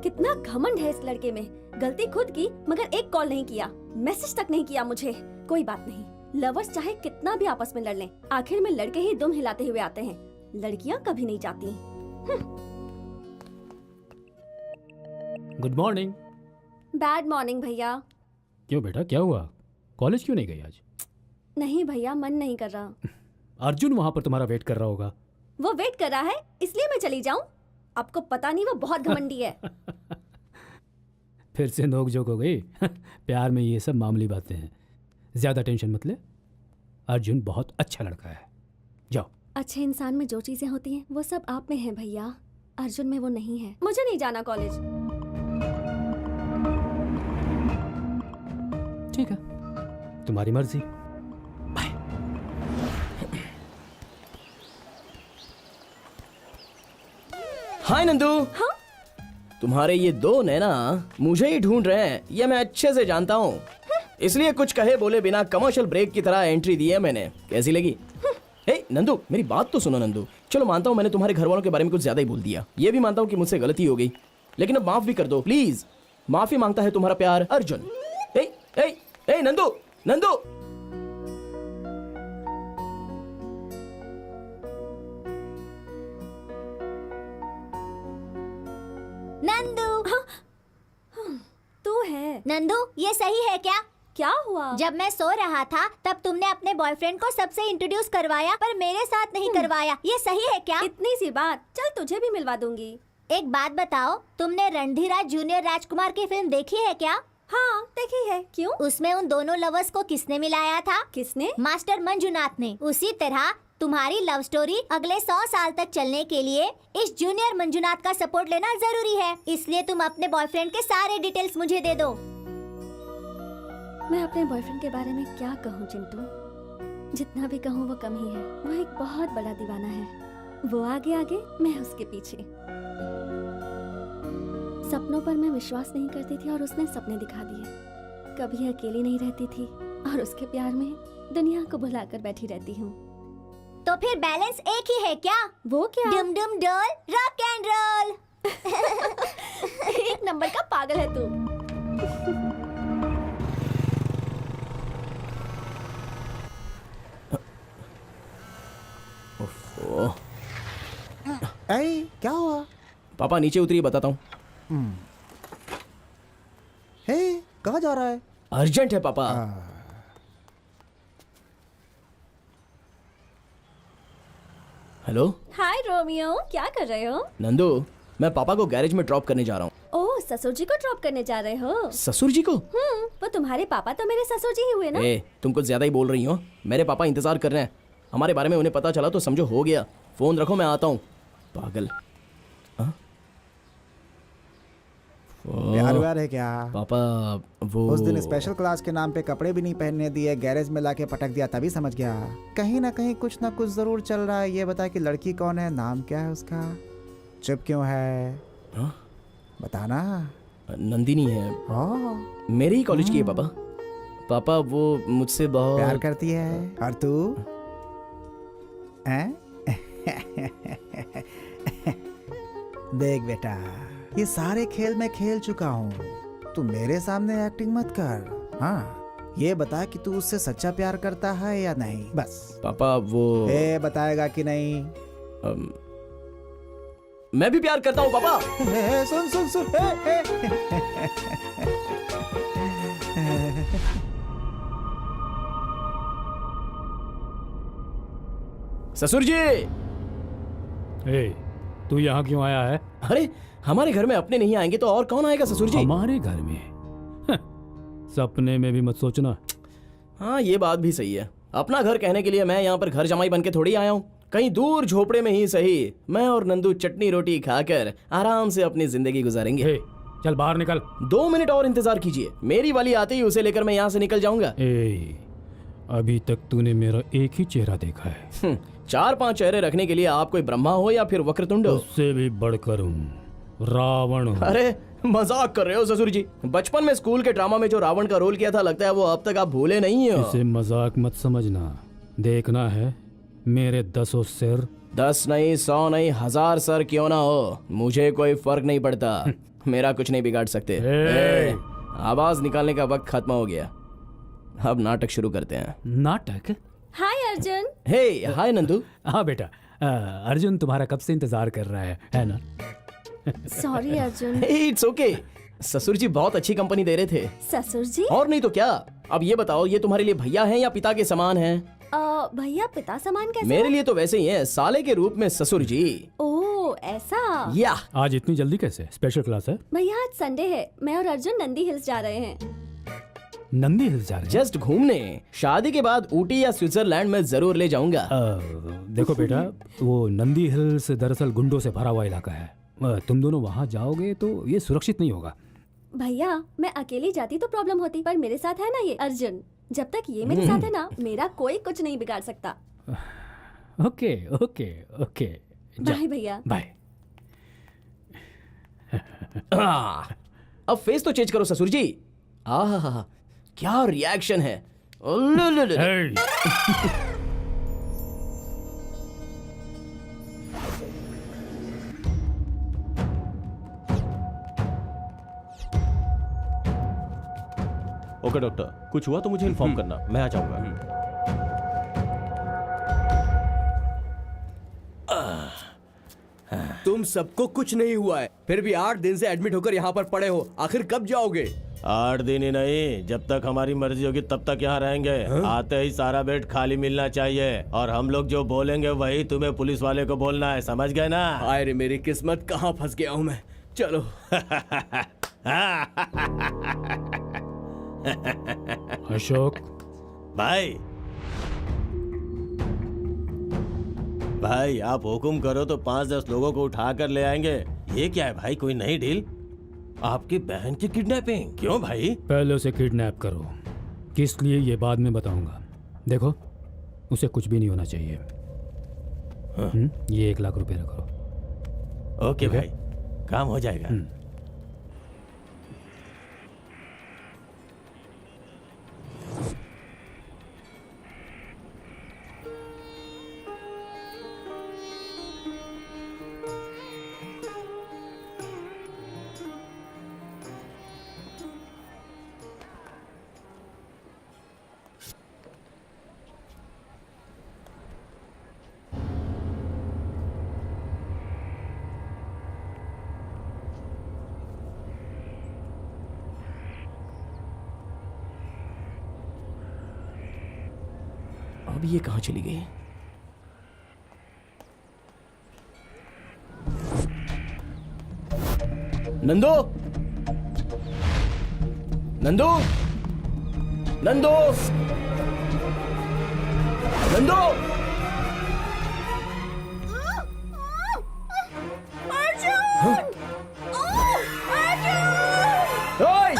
कितना घमंड है इस लड़के में। गलती खुद की, मगर एक कॉल नहीं किया, मैसेज तक नहीं किया मुझे। कोई बात नहीं, लवर्स चाहे कितना भी आपस में लड़ लें, आखिर में लड़के ही दुम हिलाते हुए आते हैं, लड़कियां कभी नहीं जाती। Good morning. बैड मॉर्निंग भैया। क्यों बेटा, क्या हुआ? कॉलेज क्यों नहीं गई आज? नहीं भैया, मन नहीं कर रहा। अर्जुन वहां पर तुम्हारा वेट कर रहा होगा। वो वेट कर रहा है इसलिए मैं चली जाऊं? आपको पता नहीं वो बहुत घमंडी है। फिर से नोकझोंक हो गई। प्यार में ये सब मामूली बातें हैं, ज्यादा टेंशन मत ले। अर्जुन बहुत अच्छा लड़का है, जाओ। अच्छे इंसान में जो चीजें होती हैं वो सब आप में हैं भैया, अर्जुन में वो नहीं है। मुझे नहीं जाना कॉलेज। ठीक है, तुम्हारी मर्जी। बाय। हाय नंदू। हाँ? तुम्हारे ये दो नैना मुझे ही ढूंढ रहे हैं, ये मैं अच्छे से जानता हूँ। इसलिए कुछ कहे बोले बिना कमर्शियल ब्रेक की तरह एंट्री दी है मैंने। कैसी लगी? ए नंदू, मेरी बात तो सुनो नंदू। चलो मानता हूँ मैंने तुम्हारे घर वालों के बारे में कुछ ज्यादा ही बोल दिया, ये भी मानता हूँ कि मुझसे गलती हो गई, लेकिन अब माफ भी कर दो प्लीज। माफी मांगता है तुम्हारा प्यार अर्जुन। ए ए ए नंदू, नंदू। नंदू। तू है? नंदू, ये सही है क्या? क्या हुआ? जब मैं सो रहा था तब तुमने अपने बॉयफ्रेंड को सबसे इंट्रोड्यूस करवाया पर मेरे साथ नहीं करवाया, ये सही है क्या? इतनी सी बात, चल तुझे भी मिलवा दूंगी। एक बात बताओ, तुमने रणधीराज जूनियर राजकुमार की फिल्म देखी है क्या? हाँ देखी है। क्यों? उसमें उन दोनों लवर्स को किसने मिलाया था? किसने? मास्टर मंजुनाथ ने। उसी तरह तुम्हारी लव स्टोरी अगले 100 साल तक चलने के लिए इस जूनियर मंजुनाथ का सपोर्ट लेना जरूरी है। इसलिए तुम अपने बॉयफ्रेंड के सारे डिटेल्स मुझे दे दो। मैं अपने बॉयफ्रेंड के बारे में क्या कहूँ चिंटू, जितना भी कहूँ वो कम ही है। वो एक बहुत बड़ा दीवाना है, वो आगे आगे मैं उसके पीछे। सपनों पर मैं विश्वास नहीं करती थी और उसने सपने दिखा दिए। कभी अकेली नहीं रहती थी और उसके प्यार में दुनिया को भुलाकर बैठी रहती हूँ। तो फिर बैलेंस एक ही है क्या? वो क्या? डुम डुम डोल रॉक एंड रोल। एक नंबर का पागल है तू। ऐ, क्या हुआ? पापा नीचे उतरिए, बताता हूँ। हे, कहाँ जा रहा है? अर्जेंट है पापा। हेलो। हाय रोमियो, क्या कर रहे हो? नंदू, मैं पापा को गैरेज में ड्रॉप करने जा रहा हूँ। ओह, ससुर जी को ड्रॉप करने जा रहे हो? ससुर जी को? वो तुम्हारे पापा तो मेरे ससुर जी ही हुए ना। ए, तुम कुछ ज्यादा ही बोल रही हो। मेरे पापा इंतजार कर रहे हैं, हमारे बारे में उन्हें पता चला तो समझो हो गया। फोन रखो, मैं आता हूँ। पागल। प्यार व्यार है क्या? पापा वो उस दिन स्पेशल क्लास के नाम पे कपड़े भी नहीं पहनने दिए, गैरेज में लाके पटक दिया, तभी समझ गया कहीं ना कहीं कुछ ना कुछ जरूर चल रहा है। ये बता कि लड़की कौन है, नाम क्या है उसका, चुप क्यों है? बताना। नंदिनी है। मेरे ही कॉलेज की है पापा। पापा वो मुझसे बहुत प्यार करती है। और तू? देख बेटा, ये सारे खेल मैं खेल चुका हूँ, तू मेरे सामने एक्टिंग मत कर। हाँ, ये बता कि तू उससे सच्चा प्यार करता है या नहीं, बस। पापा वो बताएगा कि नहीं? मैं भी प्यार करता हूँ पापा। सुन सुन सुन। ससुर जी। तू यहाँ क्यों आया है? अरे हमारे घर में अपने नहीं आएंगे तो और कौन आएगा ससुर जी? हमारे घर में? सपने में भी मत सोचना। हाँ ये बात भी सही है। अपना घर कहने के लिए मैं यहाँ पर घर जमाई बन के थोड़ी आया हूँ। कहीं दूर झोपड़े में ही सही, मैं और नंदू चटनी रोटी खाकर आराम से अपनी जिंदगी गुजारेंगे। चल बाहर निकल। 2 मिनट और इंतजार कीजिए, मेरी वाली आते ही उसे लेकर मैं यहाँ से निकल जाऊंगा। अभी तक तूने मेरा एक ही चेहरा देखा है। 4-5 चेहरे रखने के लिए आप कोई ब्रह्मा हो या फिर वक्रतुंड हो? उससे भी बढ़कर हूँ, रावण हूँ। अरे मजाक कर रहे हो ससुर जी? बचपन में स्कूल के ड्रामा में जो रावण का रोल किया था, लगता है वो अब तक आप भूले नहीं हो। इसे मजाक मत समझना। देखना है मेरे 10 सिर। 10 नहीं, 100 नहीं, 1000 सर क्यों ना हो, मुझे कोई फर्क नहीं पड़ता। मेरा कुछ नहीं बिगाड़ सकते। आवाज निकालने का वक्त खत्म हो गया, अब नाटक शुरू करते हैं। नाटक? हाय अर्जुन। हे हाय नंदू। हाँ बेटा, अर्जुन तुम्हारा कब से इंतजार कर रहा है ना? सॉरी अर्जुन। It's okay. ससुर जी बहुत अच्छी कंपनी दे रहे थे। ससुर जी? और नहीं तो क्या। अब ये बताओ, ये तुम्हारे लिए भैया हैं या पिता के समान हैं? भैया पिता समान कैसे? मेरे लिए तो वैसे ही हैं, साले के रूप में ससुर जी। ओह ऐसा। या आज इतनी जल्दी कैसे? स्पेशल क्लास है? भैया आज संडे है, मैं और अर्जुन नंदी हिल्स जा रहे हैं। नंदी हिल्स जा रहे हैं? जस्ट घूमने। शादी के बाद ऊटी या स्विट्जरलैंड में जरूर ले जाऊंगा। देखो बेटा, वो नंदी हिल्स दरअसल गुंडों से भरा हुआ इलाका है। तुम दोनों वहाँ जाओगे तो ये सुरक्षित नहीं होगा। भैया मैं अकेली जाती तो प्रॉब्लम होती, पर मेरे साथ है ना ये अर्जुन, जब तक ये मेरे साथ है ना, मेरा कोई कुछ नहीं बिगाड़ सकता। Okay okay okay. बाय भैया। बाय। अब फेस तो चेंज करो ससुर जी। आहा, क्या रिएक्शन है। Hey! ओके डॉक्टर, कुछ हुआ तो मुझे इन्फॉर्म करना, मैं आ जाऊंगा। तुम सबको कुछ नहीं हुआ है, फिर भी 8 दिन से एडमिट होकर यहाँ पर पड़े हो। आखिर कब जाओगे? 8 दिन ही नहीं, जब तक हमारी मर्जी होगी तब तक यहाँ रहेंगे। आते ही सारा बेड खाली मिलना चाहिए, और हम लोग जो बोलेंगे वही तुम्हें पुलिस वाले को बोलना है, समझ गए ना? हाय रे मेरी किस्मत, कहाँ फंस गया हूँ मैं। चलो। अशोक भाई आप हुक्म करो तो 5-10 लोगों को उठा कर ले आएंगे। ये क्या है भाई, कोई नई डील? आपकी बहन की किडनैपिंग? क्यों भाई? पहले उसे किडनैप करो, किस लिए ये बाद में बताऊंगा। देखो, उसे कुछ भी नहीं होना चाहिए। ये 1 लाख रुपए रखो। ओके भाई, काम हो जाएगा। अब ये कहाँ चली गई? नंदू, नंदू, नंदू, नंदू। ओए!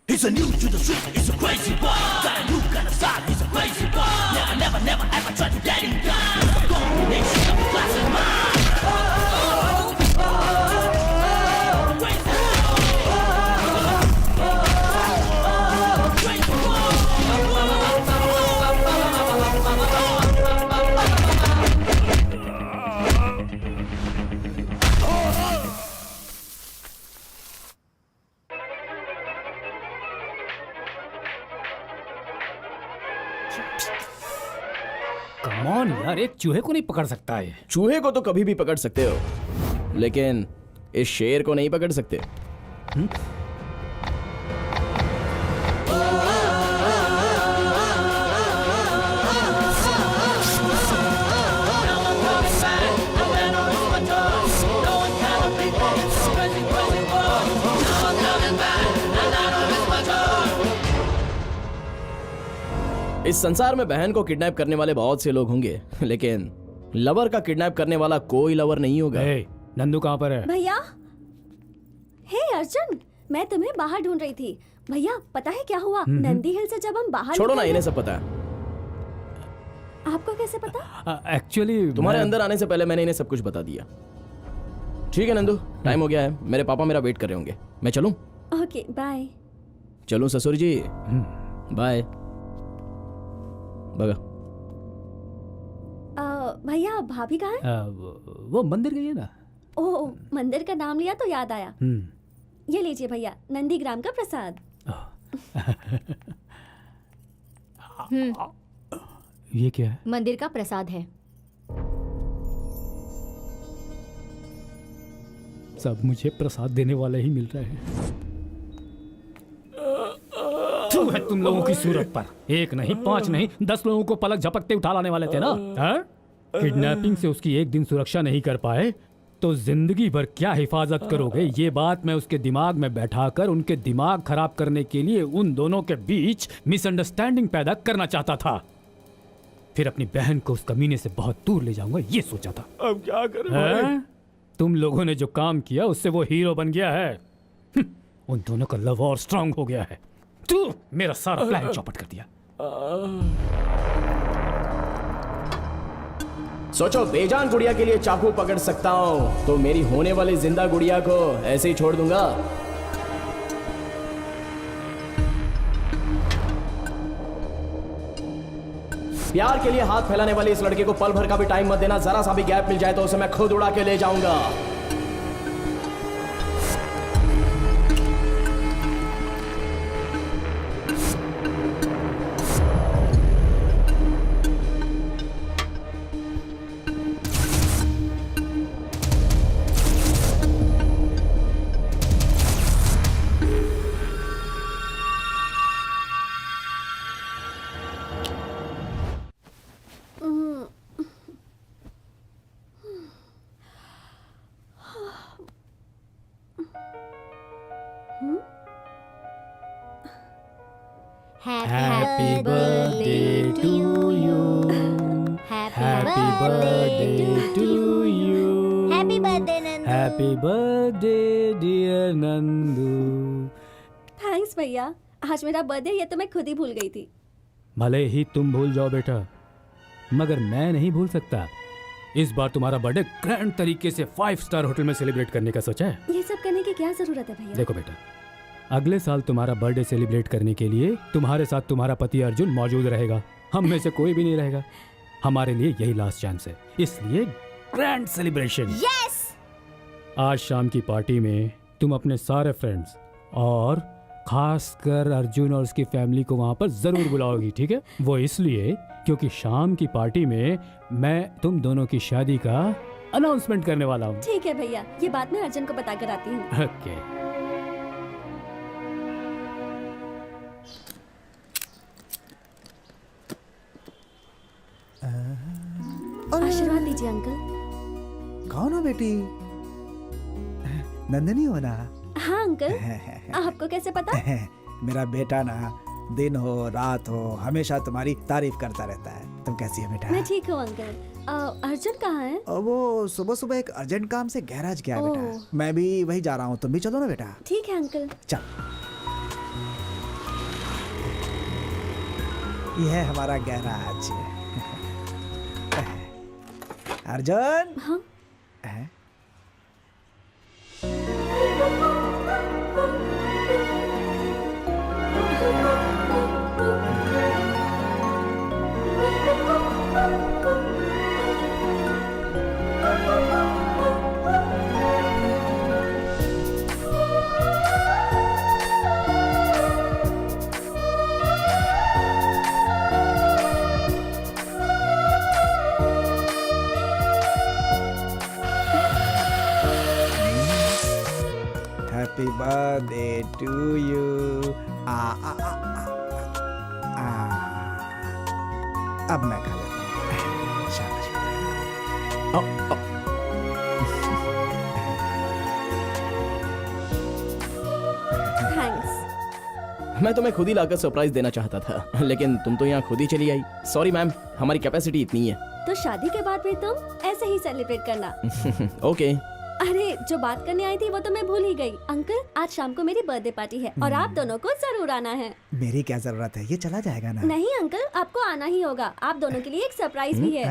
He's a new to the street, he's a crazy boy. Got a new kind of style, he's a crazy boy. Never ever try to let him down. He's a combination of class and mind. Come on यार, एक चूहे को नहीं पकड़ सकता है। चूहे को तो कभी भी पकड़ सकते हो, लेकिन इस शेर को नहीं पकड़ सकते। इस संसार में बहन को किडनैप करने वाले बहुत से लोग होंगे, लेकिन लवर का किडनैप करने वाला कोई लवर नहीं होगा। नंदू कहाँ पर है? भैया, हे अर्जुन, मैं तुम्हें बाहर ढूंढ रही थी। भैया पता है क्या हुआ? नंदी हिल से जब हम बाहर छोड़ो ना, इन्हें सब पता है। आपको कैसे पता? एक्चुअली तुम्हारे अंदर आने से पहले मैंने इन्हें सब कुछ बता दिया। ठीक है नंदू, टाइम हो गया है, मेरे पापा मेरा वेट कर रहे होंगे, मैं चलूं? Okay bye. चलूं ससुर जी? बाय। बगा। भैया भाभी कहाँ है? वो मंदिर गई है ना। ओह, मंदिर का नाम लिया तो याद आया। ये लीजिए भैया, नंदीग्राम का प्रसाद। ये क्या है? मंदिर का प्रसाद है। सब मुझे प्रसाद देने वाले ही मिल रहे हैं। तू है तुम लोगों की सूरत पर। एक नहीं, 5 नहीं, 10 लोगों को पलक झपकते उठा लाने वाले थे ना। किडनैपिंग से उसकी एक दिन सुरक्षा नहीं कर पाए तो जिंदगी भर क्या हिफाजत करोगे? ये बात मैं उसके दिमाग में बैठाकर उनके दिमाग खराब करने के लिए उन दोनों के बीच मिसअंडरस्टैंडिंग पैदा करना चाहता था। फिर अपनी बहन को उस कमीने से बहुत दूर ले जाऊंगा, ये सोचा था। अब क्या करें? तुम लोगों ने जो काम किया उससे वो हीरो बन गया है। उन दोनों का लव और स्ट्रांग हो गया है। तू मेरा सारा प्लान चौपट कर दिया। सोचो, बेजान गुड़िया के लिए चाकू पकड़ सकता हूँ तो मेरी होने वाली जिंदा गुड़िया को ऐसे ही छोड़ दूंगा? प्यार के लिए हाथ फैलाने वाले इस लड़के को पल भर का भी टाइम मत देना। जरा सा भी गैप मिल जाए तो उसे मैं खुद उड़ा के ले जाऊंगा। Happy birthday to you. Happy birthday to you. Happy birthday Nandu. Happy birthday dear Nandu. Thanks भैया, आज मेरा बर्थडे ये तो मैं खुद ही भूल गई थी। भले ही तुम भूल जाओ बेटा, मगर मैं नहीं भूल सकता। इस बार तुम्हारा बर्थडे ग्रैंड तरीके से 5 स्टार होटल में सेलिब्रेट करने का सोचा है। ये सब करने की क्या जरूरत है भैया? देखो बेटा, अगले साल तुम्हारा बर्थडे सेलिब्रेट करने के लिए तुम्हारे साथ तुम्हारा पति अर्जुन मौजूद रहेगा। हम में से कोई भी नहीं रहेगा। हमारे लिए यही लास्ट चांस है, इसलिए ग्रैंड सेलिब्रेशन। यस। आज शाम की पार्टी में तुम अपने सारे फ्रेंड्स और खासकर अर्जुन और उसकी फैमिली को वहां पर जरूर बुलाओगी, ठीक है? वो इसलिए क्योंकि शाम की पार्टी में मैं तुम दोनों की शादी का अनाउंसमेंट करने वाला हूँ। ठीक है भैया, ये बात मैं अर्जुन को बताकर आती हूँ। ओके। आशीर्वाद दीजिए अंकल। कौन हो बेटी? नंदिनी हो ना? हाँ अंकल। आपको कैसे पता? मेरा बेटा ना दिन हो रात हो हमेशा तुम्हारी तारीफ करता रहता है। तुम कैसी है बेटा? मैं ठीक हूँ अंकल। अर्जुन कहाँ है? वो सुबह सुबह एक अर्जेंट काम से गैराज गया है बेटा। मैं भी वही जा रहा हूँ, तुम भी चलो ना बेटा। ठीक है अंकल। चल। ये है हमारा गैराज। अर्जुन। हाँ? Happy birthday to you. अब मैं खा लेता हूँ। शाबाश बेटा। थैंक्स। मैं तुम्हें खुद ही लाकर सरप्राइज देना चाहता था, लेकिन तुम तो यहाँ खुद ही चली आई। सॉरी मैम, हमारी कैपेसिटी इतनी है। तो शादी के बाद भी तुम ऐसे ही सेलिब्रेट करना। ओके। अरे जो बात करने आई थी वो तो मैं भूल ही गई। अंकल, आज शाम को मेरी बर्थडे पार्टी है और आप दोनों को जरूर आना है। मेरी क्या जरूरत है, ये चला जाएगा ना। नहीं अंकल, आपको आना ही होगा। आप दोनों के लिए एक सरप्राइज भी है।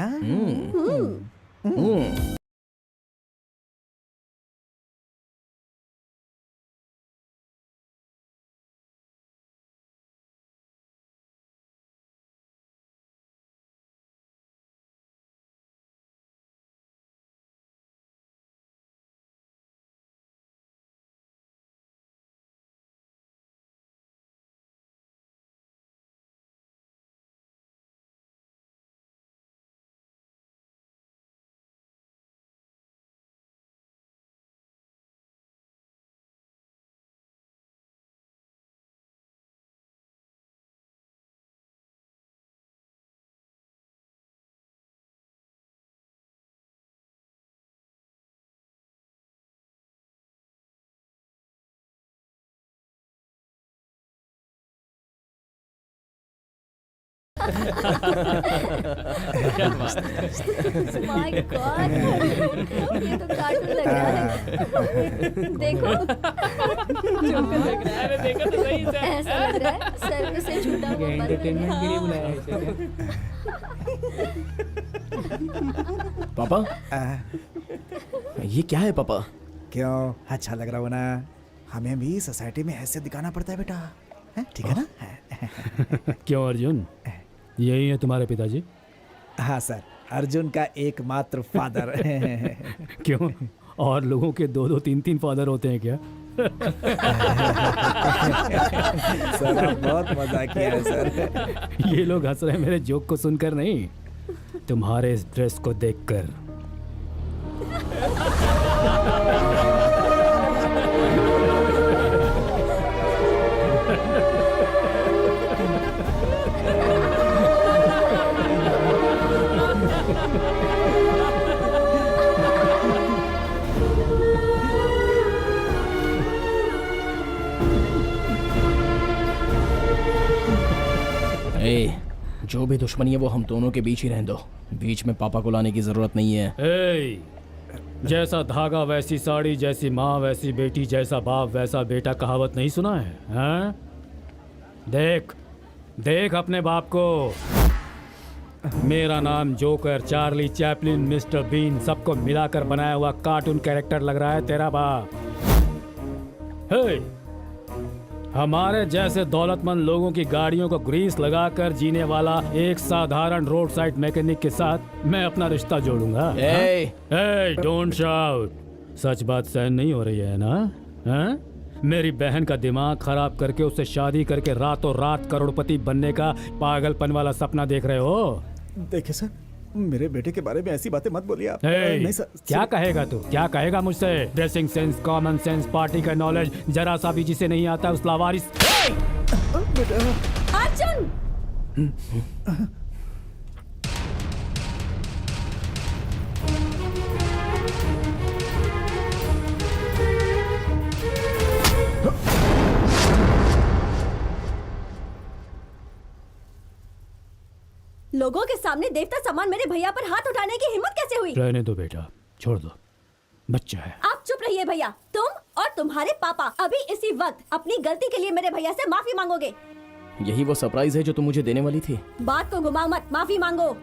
क्या बात है। माय गॉड, ये तो कार्टून लग रहा है। देखो, जोकर लग रहा है। अरे देखो तो सही से। ऐसा लग रहा है सर्कस से छूटा हुआ एंटरटेनमेंट के लिए बुलाया है इसे। पापा, ये क्या है पापा? क्यों अच्छा लग रहा हो ना? हमें भी सोसाइटी में हैसियत दिखाना पड़ता है बेटा, हैं? ठीक है ना? क्यों अर्जुन, यही है तुम्हारे पिताजी? हाँ सर, अर्जुन का एकमात्र फादर। क्यों, और लोगों के 2-2, 3-3 फादर होते हैं क्या? सर आप बहुत मजा किया है सर। ये लोग हंस रहे हैं मेरे जोक को सुनकर नहीं, तुम्हारे इस ड्रेस को देखकर। जो भी दुश्मनी है वो हम दोनों के बीच ही रहने दो, बीच में पापा को लाने की जरूरत नहीं है। जैसा धागा वैसी साड़ी, जैसी माँ वैसी बेटी, जैसा बाप वैसा बेटा, कहावत नहीं सुना है? हाँ? देख देख अपने बाप को। Mera Naam Joker, Charlie Chaplin, mister Bean, सबको मिलाकर बनाया हुआ कार्टून कैरेक्टर लग रहा है तेरा बाप। हे, हमारे जैसे दौलतमंद लोगों की गाड़ियों को ग्रीस लगाकर जीने वाला एक साधारण रोड साइड मैकेनिक के साथ मैं अपना रिश्ता जोड़ूंगा। Don't shout. सच बात सहन नहीं हो रही है ना? हाँ? मेरी बहन का दिमाग खराब करके उससे शादी करके रातों रात करोड़पति बनने का पागलपन वाला सपना देख रहे हो? देखिए सर, मेरे बेटे के बारे में ऐसी बातें मत बोलिए आप। नहीं सर। क्या कहेगा तू? क्या कहेगा मुझसे? Dressing sense, common sense, party का नॉलेज जरा सा भी जिसे नहीं आता उस लावारिस। अर्जुन! लोगों के सामने देवता समान मेरे भैया पर हाथ उठाने की हिम्मत कैसे हुई? रहने दो बेटा, छोड़ दो, बच्चा है। आप चुप रहिए भैया। तुम और तुम्हारे पापा अभी इसी वक्त अपनी गलती के लिए मेरे भैया से माफी मांगोगे। यही वो सरप्राइज है जो तुम मुझे देने वाली थी? बात को घुमाओ मत, माफी मांगो।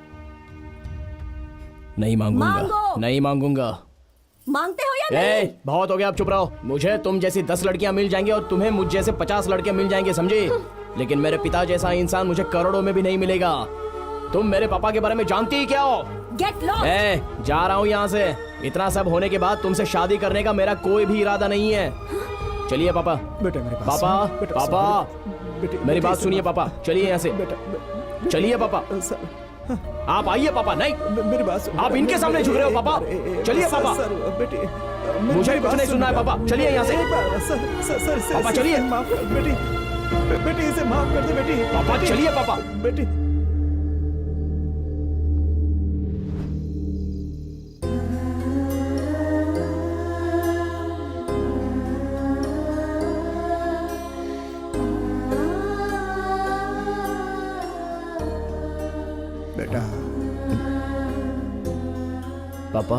नहीं मांगूंगा। मांगो। नहीं मांगूंगा। मांगते हो या नहीं? बहुत हो गया, अब चुप रहो। मुझे तुम जैसी 10 लड़कियां मिल जाएंगी और तुम्हें मुझ जैसे 50 लड़के मिल जाएंगे, समझे? लेकिन मेरे पिता जैसा इंसान मुझे करोड़ों में भी नहीं मिलेगा। तुम मेरे पापा के बारे में जानती ही क्या हो? Get lost! जा रहा हूँ यहाँ से। इतना सब होने के बाद तुमसे शादी करने का मेरा कोई भी इरादा नहीं है। चलिए पापा। बेटा मेरे पास। पापा, पापा, मेरी बात सुनिए पापा। चलिए यहाँ से। चलिए पापा। आप आइए पापा। नहीं, मेरी बात। आप इनके सामने झुक रहे हो पापा। चलिए पापा। मुझे कुछ नहीं सुनना है पापा। चलिए यहाँ से। पापा चलिए। बेटी इसे माफ कर दे बेटी। पापा चलिए पापा। बेटी पापा,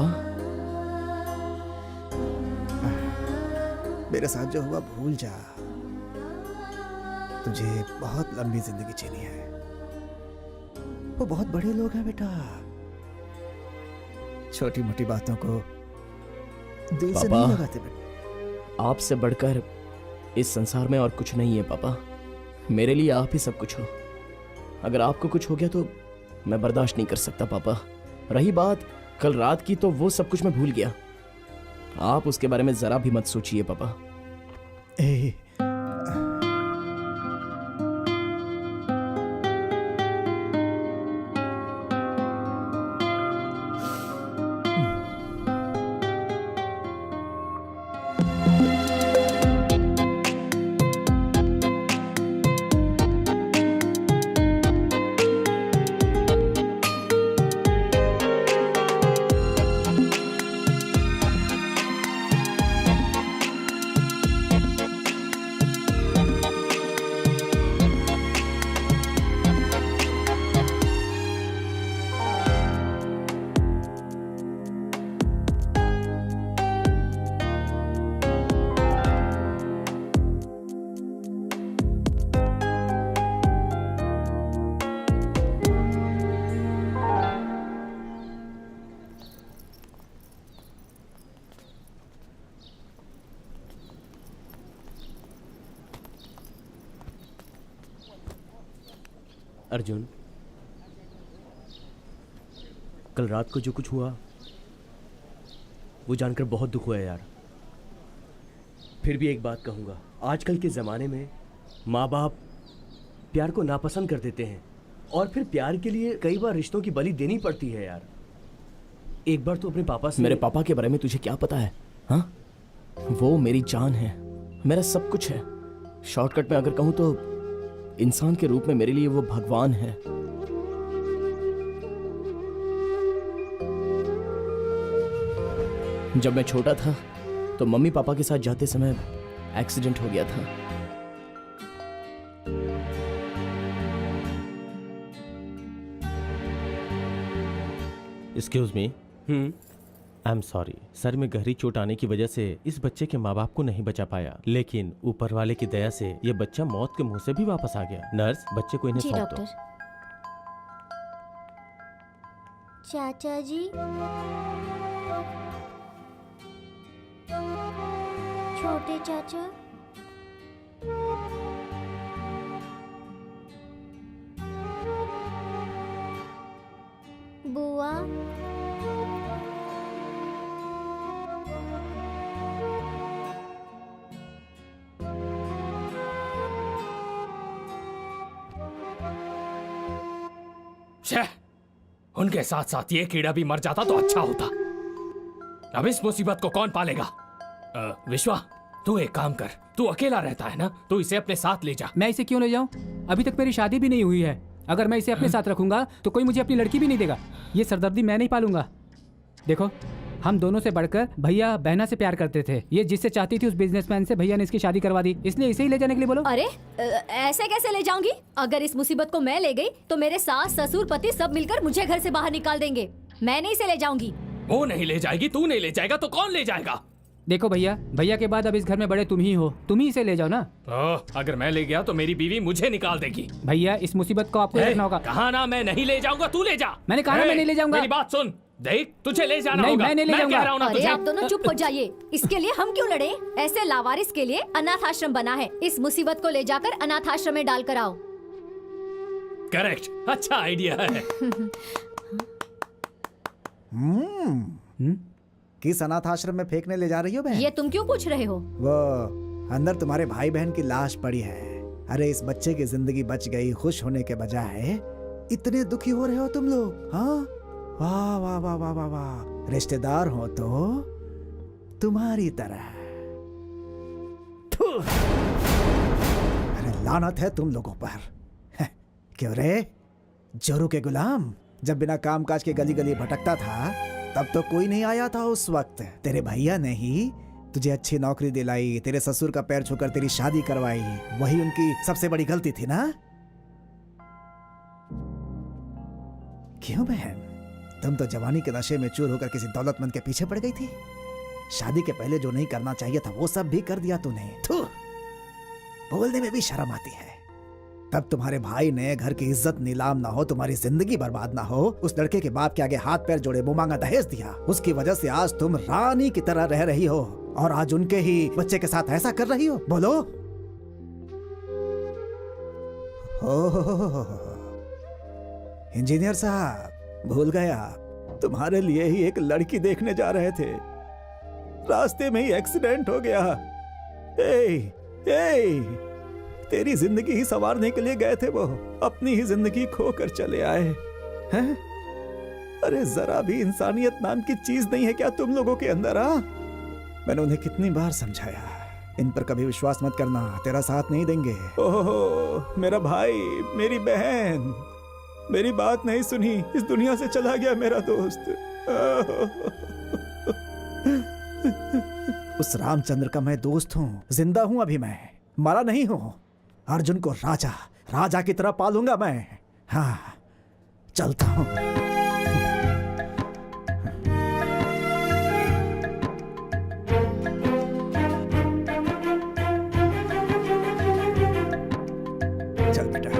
मेरे साथ जो हुआ भूल जा। तुझे बहुत लंबी जिंदगी जीनी है। वो बहुत बड़े लोग हैं बेटा, छोटी मोटी बातों को दिल से नहीं लगाते बेटा। आपसे बढ़कर इस संसार में और कुछ नहीं है पापा। मेरे लिए आप ही सब कुछ हो। अगर आपको कुछ हो गया तो मैं बर्दाश्त नहीं कर सकता पापा। रही बात कल रात की, तो वो सब कुछ मैं भूल गया। आप उसके बारे में जरा भी मत सोचिए पापा। अर्जुन, कल रात को जो कुछ हुआ वो जानकर बहुत दुख हुआ है यार। फिर भी एक बात कहूंगा, आजकल के ज़माने में माँ बाप प्यार को नापसंद कर देते हैं और फिर प्यार के लिए कई बार रिश्तों की बलि देनी पड़ती है यार। एक बार तो अपने पापा से। मेरे पापा के बारे में तुझे क्या पता है? हाँ, वो मेरी जान है, मेरा सब कुछ है। शॉर्टकट में अगर कहूँ तो इंसान के रूप में मेरे लिए वो भगवान है। जब मैं छोटा था तो मम्मी पापा के साथ जाते समय एक्सीडेंट हो गया था। Excuse me, I am sorry sir, में गहरी चोट आने की वजह से इस बच्चे के माँ बाप को नहीं बचा पाया, लेकिन ऊपर वाले की दया से ये बच्चा मौत के मुंह से भी वापस आ गया। नर्स, बच्चे को इन्हें जी सौंप दो। डॉक्टर। चाचा जी, छोटे चाचा, बुआ, छह, उनके साथ साथ ये कीड़ा भी मर जाता तो अच्छा होता। अब इस मुसीबत को कौन पालेगा? विश्वा, तू एक काम कर, तू अकेला रहता है ना, तू इसे अपने साथ ले जा। मैं इसे क्यों ले जाऊं? अभी तक मेरी शादी भी नहीं हुई है। अगर मैं इसे अपने साथ रखूंगा तो कोई मुझे अपनी लड़की भी नहीं देगा। ये सरदर्दी मैं नहीं पालूंगा। देखो, हम दोनों से बढ़कर भैया बहना से प्यार करते थे। ये जिससे चाहती थी उस बिजनेसमैन से भैया ने इसकी शादी करवा दी, इसलिए इसे ही ले जाने के लिए बोलो। अरे ऐसे कैसे ले जाऊंगी? अगर इस मुसीबत को मैं ले गई तो मेरे सास ससुर पति सब मिलकर मुझे घर से बाहर निकाल देंगे। मैं नहीं इसे ले जाऊंगी। वो नहीं ले जाएगी, तू नहीं ले जाएगा तो कौन ले जाएगा? देखो भैया, भैया के बाद अब इस घर में बड़े तुम ही हो, तुम ही इसे ले जाओ ना। अगर मैं ले गया तो मेरी बीवी मुझे निकाल देगी। भैया, इस मुसीबत को आपको देखना होगा। कहा ना मैं नहीं ले जाऊंगा, तू ले जा। मैंने कहा ना मैं नहीं ले जाऊंगा। मेरी बात सुन, देख तुझे ले जाना नहीं, होगा। मैं नहीं ले जाऊंगा। कह रहा हूं ना अरे तुझे। आप दोनों चुप हो जाइए। इसके लिए हम क्यों लड़े? ऐसे लावारिस के लिए अनाथ आश्रम बना है। इस मुसीबत को ले जाकर अनाथ आश्रम में डाल कर आओ। करेक्ट, अच्छा आइडिया है। किस अनाथ आश्रम में फेंकने ले जा रही हो बहन? ये तुम क्यों पूछ रहे हो? वो अंदर तुम्हारे भाई बहन की लाश पड़ी है। अरे इस बच्चे की जिंदगी बच गई, खुश होने के बजाय इतने दुखी हो रहे हो तुम लोग। हाँ, वाह वाह वाह वाह वाह वाह। रिश्तेदार हो तो तुम्हारी तरह। अरे लानत है तुम लोगों पर। क्यों रे, जोरू के गुलाम? जब बिना काम काज के गली गली भटकता था तब तो कोई नहीं आया था उस वक्त। तेरे भैया ने ही तुझे अच्छी नौकरी दिलाई, तेरे ससुर का पैर छूकर तेरी शादी करवाई। वही उनकी सबसे बड़ी गलती थी ना? क्यों बहन, तुम तो जवानी के नशे में चूर होकर किसी दौलतमंद के पीछे पड़ गई थी। शादी के पहले जो नहीं करना चाहिए था वो सब भी कर दिया तूने। थू, बोलने में भी शर्म आती है। तब तुम्हारे भाई ने घर की इज्जत नीलाम ना हो, तुम्हारी जिंदगी बर्बाद ना हो, उस लड़के के बाप के आगे हाथ पैर जोड़े मुंह मांगा दहेज दिया। उसकी वजह से आज तुम रानी की तरह रह रही हो और आज उनके ही बच्चे के साथ ऐसा कर रही हो। बोलो। इंजीनियर साहब, भूल गया, तुम्हारे लिए ही एक लड़की देखने जा रहे थे, रास्ते में ही एक्सीडेंट हो गया। तेरी जिंदगी ही संवारने के लिए गए थे वो, अपनी ही जिंदगी खोकर चले आए हैं। अरे जरा भी इंसानियत नाम की चीज नहीं है क्या तुम लोगों के अंदर? मैंने उन्हें कितनी बार समझाया, इन पर कभी विश्वास मत करना, तेरा साथ नहीं देंगे। ओहो, मेरा भाई, मेरी बहन, मेरी बात नहीं सुनी, इस दुनिया से चला गया मेरा दोस्त। उस रामचंद्र का मैं दोस्त हूँ, जिंदा हूँ अभी, मैं मरा नहीं हूँ। अर्जुन को राजा की तरह पालूंगा मैं। हाँ, चलता हूँ। चल बेटा।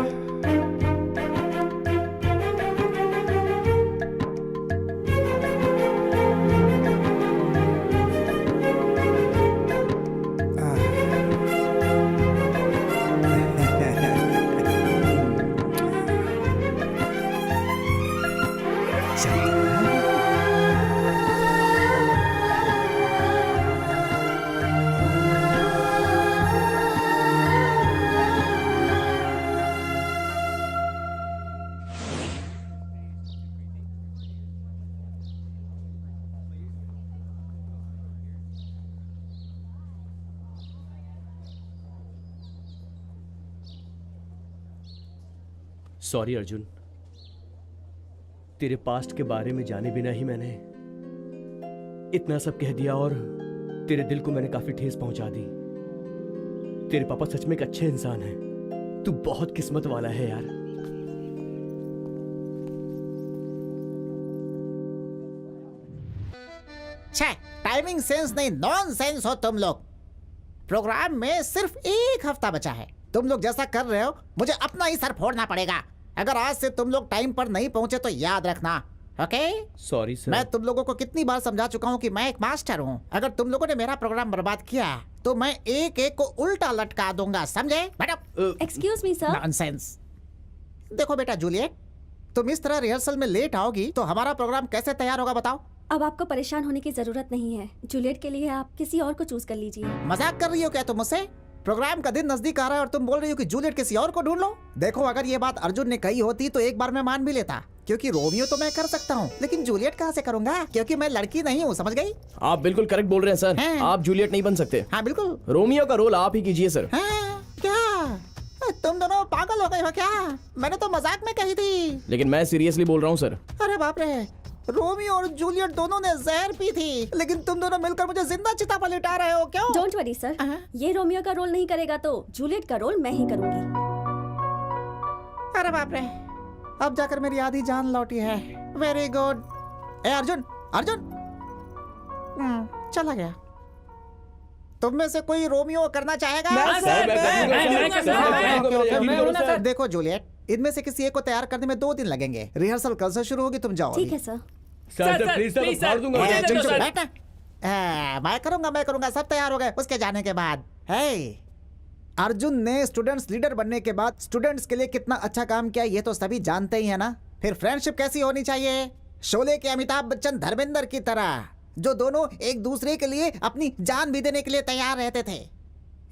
सॉरी अर्जुन, तेरे पास्ट के बारे में जाने बिना ही मैंने इतना सब कह दिया और तेरे दिल को मैंने काफी ठेस पहुंचा दी। तेरे पापा सच में एक अच्छे इंसान हैं। तू बहुत किस्मत वाला है यार। छे, टाइमिंग सेंस नहीं, नॉन सेंस हो तुम लोग। प्रोग्राम में सिर्फ 1 हफ्ता बचा है। तुम लोग जैसा कर रहे हो मुझे अपना ही सर फोड़ना पड़ेगा। अगर आज से तुम लोग टाइम पर नहीं पहुंचे तो याद रखना, ओके? Sorry sir. मैं तुम लोगों को कितनी बार समझा चुका हूँ कि मैं एक मास्टर हूँ। अगर तुम लोगों ने मेरा प्रोग्राम बर्बाद किया तो मैं एक एक को उल्टा लटका दूंगा, समझे? Madam excuse me sir. Nonsense. देखो बेटा जूलियट, तुम इस तरह रिहर्सल में लेट आओगी तो हमारा प्रोग्राम कैसे तैयार होगा बताओ? अब आपको परेशान होने की जरूरत नहीं है। जूलियट के लिए आप किसी और को चूज कर लीजिए। मजाक कर रही हो क्या तुम मुझसे? प्रोग्राम का दिन नजदीक आ रहा है और तुम बोल रही हो कि जूलियट किसी और को ढूंढ लो। देखो, अगर ये बात अर्जुन ने कही होती तो एक बार मैं मान भी लेता, क्योंकि रोमियो तो मैं कर सकता हूँ, लेकिन जूलियट कहाँ से करूंगा? क्योंकि मैं लड़की नहीं हूँ, समझ गई? आप बिल्कुल करेक्ट बोल रहे हैं सर। हैं? आप जूलियट नहीं बन सकते। हाँ बिल्कुल। रोमियो का रोल आप ही कीजिए सर। हाँ, क्या तुम दोनों पागल हो गए हो क्या? मैंने तो मजाक में कही थी। लेकिन मैं सीरियसली बोल रहा हूँ सर। अरे बाप रे, रोमियो और जूलियट दोनों ने जहर पी थी, लेकिन तुम दोनों मिलकर मुझे जिंदा चिता पर लिटा रहे हो, क्यों? डोंट वरी सर, ये रोमियो का रोल नहीं करेगा तो जूलियट का रोल मैं ही करूंगी। अरे बाप रे, अब जाकर मेरी आधी जान लौटी है। Very good. ए अर्जुन, अर्जुन चला गया। तुम में से कोई रोमियो करना चाहेगा? देखो जूलियट, इनमें से किसी एक को तैयार करने में 2 दिन लगेंगे। रिहर्सल कल से शुरू होगी, तुम जाओ। ठीक है सर। प्लीज फाड़ दूंगा। मैं करूंगा। सब तैयार हो गए उसके जाने के बाद। अर्जुन ने स्टूडेंट्स लीडर बनने के बाद स्टूडेंट्स के लिए कितना अच्छा काम किया ये तो सभी जानते ही है ना। फिर फ्रेंडशिप कैसी होनी चाहिए? शोले के अमिताभ बच्चन धर्मेंद्र की तरह, जो दोनों एक दूसरे के लिए अपनी जान भी देने के लिए तैयार रहते थे।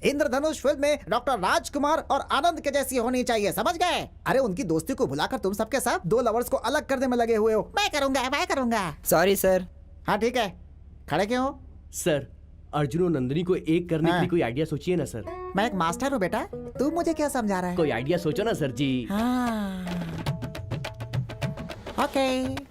इंद्रधनुष फिल्म में डॉक्टर राजकुमार और आनंद के जैसी होनी चाहिए, समझ गए? अरे उनकी दोस्ती को भुलाकर तुम सबके साथ 2 लवर्स को अलग करने में लगे हुए हो। मैं करूंगा। Sorry sir. हाँ ठीक है, खड़े क्यों हो? सर, अर्जुन और नंदिनी को एक करने के लिए कोई आइडिया सोचिए ना सर। मैं एक मास्टर हूँ बेटा, तू मुझे क्या समझा रहा है? कोई आइडिया सोचो ना सर जी। हाँ, ओके।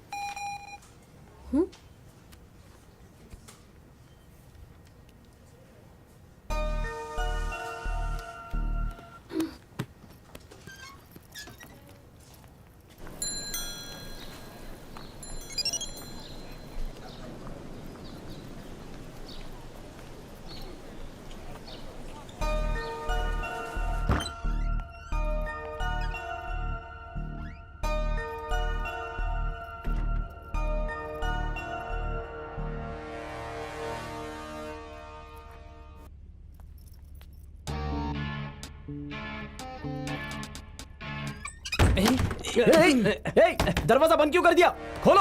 दरवाजा बंद क्यों कर दिया? खोलो।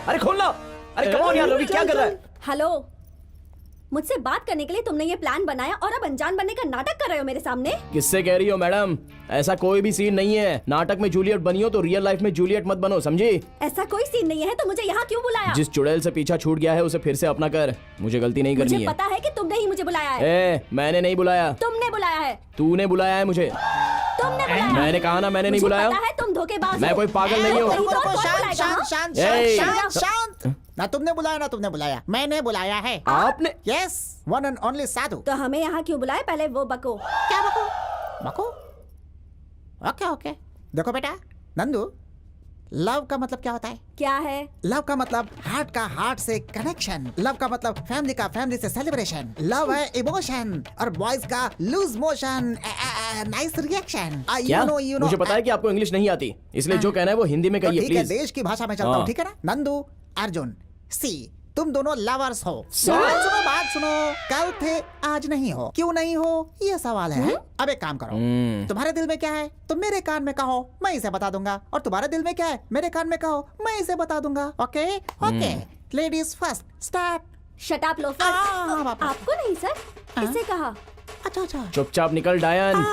अरे खोलना। अरे कम ऑन यार, रवि क्या कर रहा है? हेलो, मुझसे बात करने के लिए तुमने ये प्लान बनाया और अब अनजान बनने का नाटक कर रहे हो मेरे सामने। किससे कह रही हो मैडम? ऐसा कोई भी सीन नहीं है। नाटक में जूलियट बनी हो तो रियल लाइफ में जूलियट मत बनो, समझी? ऐसा कोई सीन नहीं है तो मुझे यहाँ क्यों बुलाया? जिस चुड़ैल से पीछा छूट गया है उसे फिर से अपना कर। मुझे गलती नहीं करनी मुझे है। पता है कि तुमने ही मुझे बुलाया है। मैंने नहीं बुलाया। तुमने बुलाया है। तूने बुलाया है मुझे। तुमने बुलाया। मैंने कहा ना, मैंने नहीं बुलाया। पता है तुम धोखेबाज हो। मैं कोई पागल नहीं हूँ। शांत। ना तुमने बुलाया, मैंने बुलाया है। आपने? यस, वन एंड ओनली साधु। तो हमें यहाँ क्यों बुलाया? पहले वो बको। क्या बको? ओके। देखो बेटा नंदू, लव का मतलब क्या होता है? क्या है? लव का मतलब हार्ट का हार्ट से कनेक्शन। लव का मतलब फैमिली का फैमिली से सेलिब्रेशन। लव है इमोशन और बॉयज का लूज मोशन, नाइस रिएक्शन। क्या? मुझे पता है कि आपको इंग्लिश नहीं आती, इसलिए जो कहना है वो हिंदी में कहिए ठीक है, प्लीज। देश की भाषा में चलता हूँ, ठीक है ना? नंदू, अर्जुन, सी, तुम दोनों लवर्स हो। बात सुनो, कल थे आज नहीं हो। क्यों नहीं हो ये सवाल है। अब एक काम करो, तुम्हारे दिल में क्या है तुम मेरे कान में कहो, मैं इसे बता दूंगा। और तुम्हारे दिल में क्या है मेरे कान में कहो, मैं इसे बता दूंगा। Okay? Ladies first, start. Shut up loafer. आपको नहीं सर, इसे कहा। अच्छा। चुपचाप निकल डायन।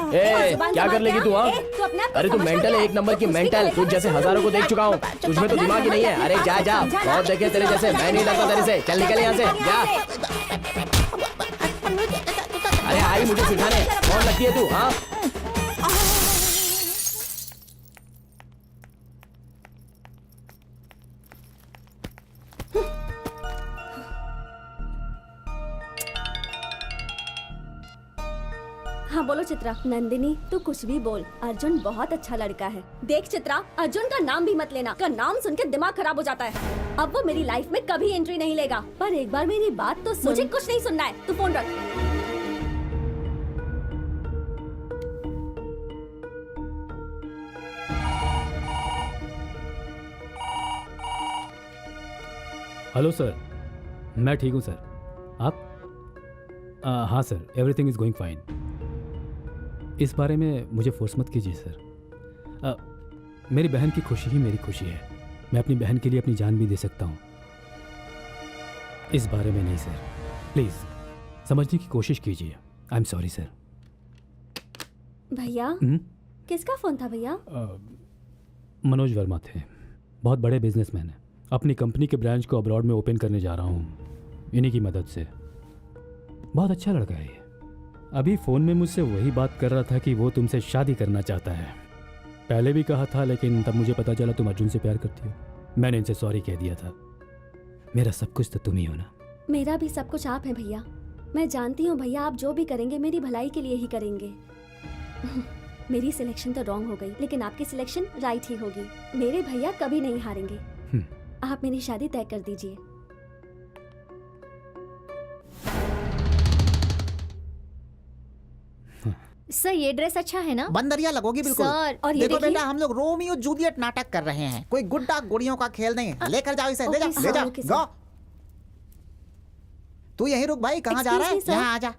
क्या कर लेगी तू? अरे तू मेंटल है, एक नंबर की मेंटल। तुझ जैसे हजारों को देख चुका हूँ, तुझमें तो दिमाग ही नहीं है। अरे जा, बहुत देखे तेरे जैसे। मैं नहीं डरता तेरे से। चल निकल यहाँ से, जा। अरे आई मुझे सिखाने, कौन लगती है तू? हाँ हाँ बोलो चित्रा। नंदिनी तू कुछ भी बोल, अर्जुन बहुत अच्छा लड़का है। देख चित्रा, अर्जुन का नाम भी मत लेना, का नाम सुन के दिमाग खराब हो जाता है। अब वो मेरी लाइफ में कभी एंट्री नहीं लेगा। पर एक बार मेरी बात तो सुन। मुझे कुछ नहीं सुनना है, तू फोन रख। हेलो सर, मैं ठीक हूँ सर। आप? हाँ sir, everything is going fine. इस बारे में मुझे फोर्स मत कीजिए सर। मेरी बहन की खुशी ही मेरी खुशी है। मैं अपनी बहन के लिए अपनी जान भी दे सकता हूँ। इस बारे में नहीं सर, प्लीज समझने की कोशिश कीजिए। I am sorry sir. भैया किसका फोन था भैया? मनोज वर्मा थे, बहुत बड़े बिजनेसमैन हैं। अपनी कंपनी के ब्रांच को अब्रॉड में ओपन करने जा रहा हूँ इन्हीं की मदद से। बहुत अच्छा लड़का है ये। अभी फ़ोन में मुझसे वही बात कर रहा था कि वो तुमसे शादी करना चाहता है। पहले भी कहा था, लेकिन तब मुझे पता चला तुम अर्जुन से प्यार करती हो। मैंने इनसे सॉरी कह दिया था। मेरा सब कुछ तो तुम ही हो ना। मेरा भी सब कुछ आप है भैया। मैं जानती हूँ भैया, आप जो भी करेंगे मेरी भलाई के लिए ही करेंगे। मेरी सिलेक्शन तो रॉन्ग हो गई, लेकिन आपकी सिलेक्शन राइट ही होगी। मेरे भैया कभी नहीं हारेंगे। आप मेरी शादी तय कर दीजिए। सर ये ड्रेस अच्छा है ना? बंदरिया लगोगी बिल्कुल। सर, और ये देखो देखिए। बेटा, हम लोग रोमियो जूलियट नाटक कर रहे हैं, कोई गुड्डा गुड़ियों का खेल नहीं। लेकर जाओ इसे, ले ओके जाओ सर, ले जाओ। Okay sir. गो, तू यहीं रुक भाई। कहाँ जा रहा है? Excuse me, sir। यहाँ आ जा।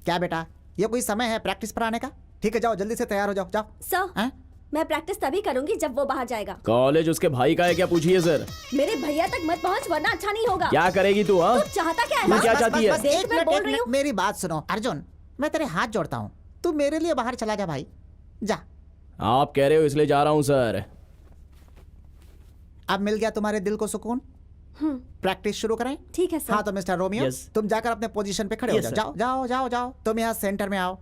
क्या बेटा, ये कोई समय है प्रैक्टिस पर आने का? ठीक है, जाओ जल्दी से तैयार हो जाओ। जाओ। सर हैं? मैं प्रैक्टिस तभी करूंगी जब वो बाहर जाएगा। कॉलेज उसके भाई का है क्या, पूछिए सर। मेरे भैया तक मत पहुंच, वरना अच्छा नहीं होगा। क्या करेगी तू? हाँ, तू चाहता क्या है? तू क्या बस, चाहती बस, है? बस, देख, एक मैं मिनट, बोल एक रही मिनट, हूँ। मेरी बात सुनो। अर्जुन, मैं तेरे हाथ जोड़ता हूँ, तू मेरे लिए बाहर चला जा भाई। जा। आप कह रहे हो इसलिए जा रहा हूँ सर। अब मिल गया तुम्हारे दिल को सुकून? प्रैक्टिस शुरू करें? ठीक है सर। हाँ तो मिस्टर रोमियो, Yes. तुम जाकर अपने पोजीशन पे खड़े हो Yes, जाओ। sir. जाओ जाओ जाओ जाओ। तुम यहाँ सेंटर में आओ,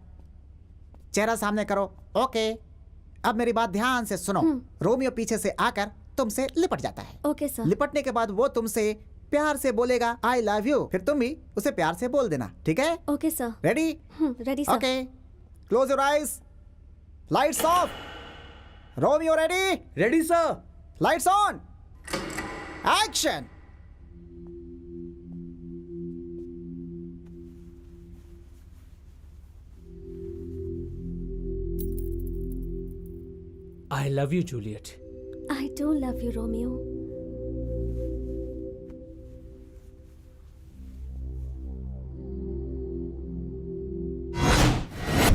चेहरा सामने करो। ओके, अब मेरी बात ध्यान से सुनो। रोमियो पीछे से आकर तुमसे लिपट जाता है। Okay sir. लिपटने के बाद वो तुमसे प्यार से बोलेगा आई लव यू, फिर तुम भी उसे प्यार से बोल देना। ठीक है? Okay sir. Ready? Ready sir. Okay, close your eyes, lights off. Romeo ready? Ready sir. Lights on, action. I love you Juliet. I do love you Romeo.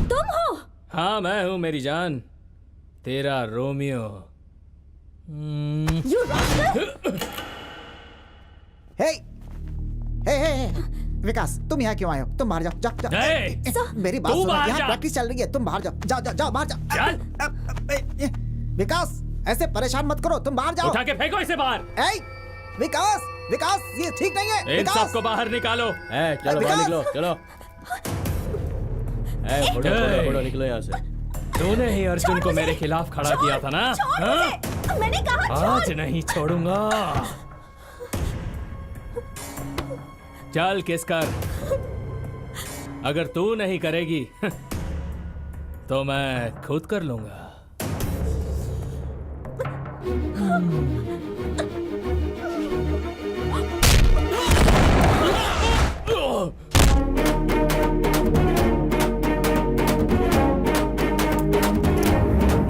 तुम हो? हाँ मैं हूँ मेरी जान, तेरा Romeo. You roster. Hey Vikas, तुम यहाँ क्यों आए हो? तुम बाहर जाओ, जाओ जाओ। Hey! मेरी बात तू सुनो, बाहर यहाँ जा। प्रैक्टिस चल रही है। तुम बाहर जाओ, जाओ जाओ जाओ, बाहर जाओ। चल। विकास, ऐसे परेशान मत करो, तुम बाहर जाओ। उठा के फेंको इसे बाहर। ए, विकास, विकास, ये ठीक नहीं है। इन विकास, सबको बाहर निकालो। चलो बाहर निकलो, चलो। फोटो फोटो फोटो निकलो यहाँ से। तूने ही अर्जुन को मेरे खिलाफ खड़ा किया था ना? हाँ? मैंने कहा आज नहीं छोड़ूंगा। चल किस कर। अगर तू नहीं करेगी तो मैं खुद कर लूंगा।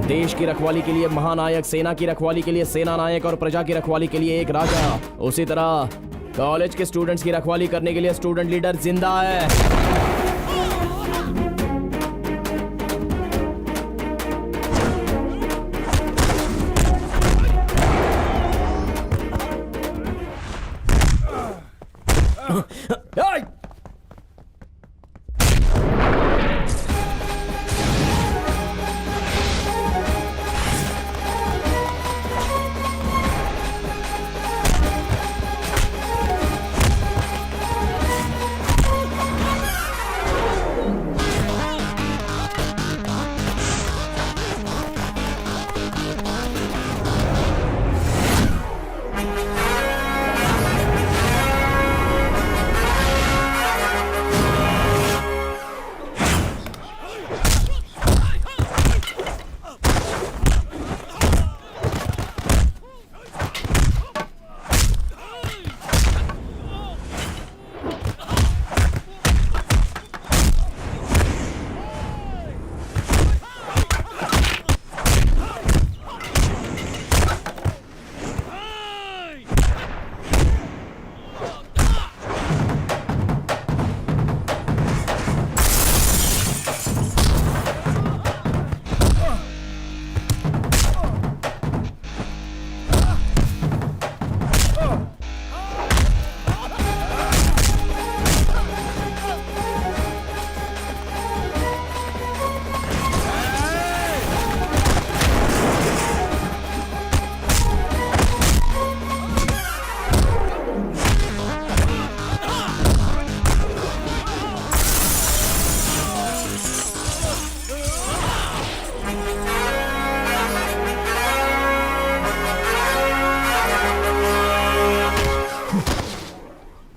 देश की रखवाली के लिए महानायक, सेना की रखवाली के लिए सेना नायक और प्रजा की रखवाली के लिए एक राजा। उसी तरह कॉलेज के स्टूडेंट्स की रखवाली करने के लिए स्टूडेंट लीडर जिंदा है।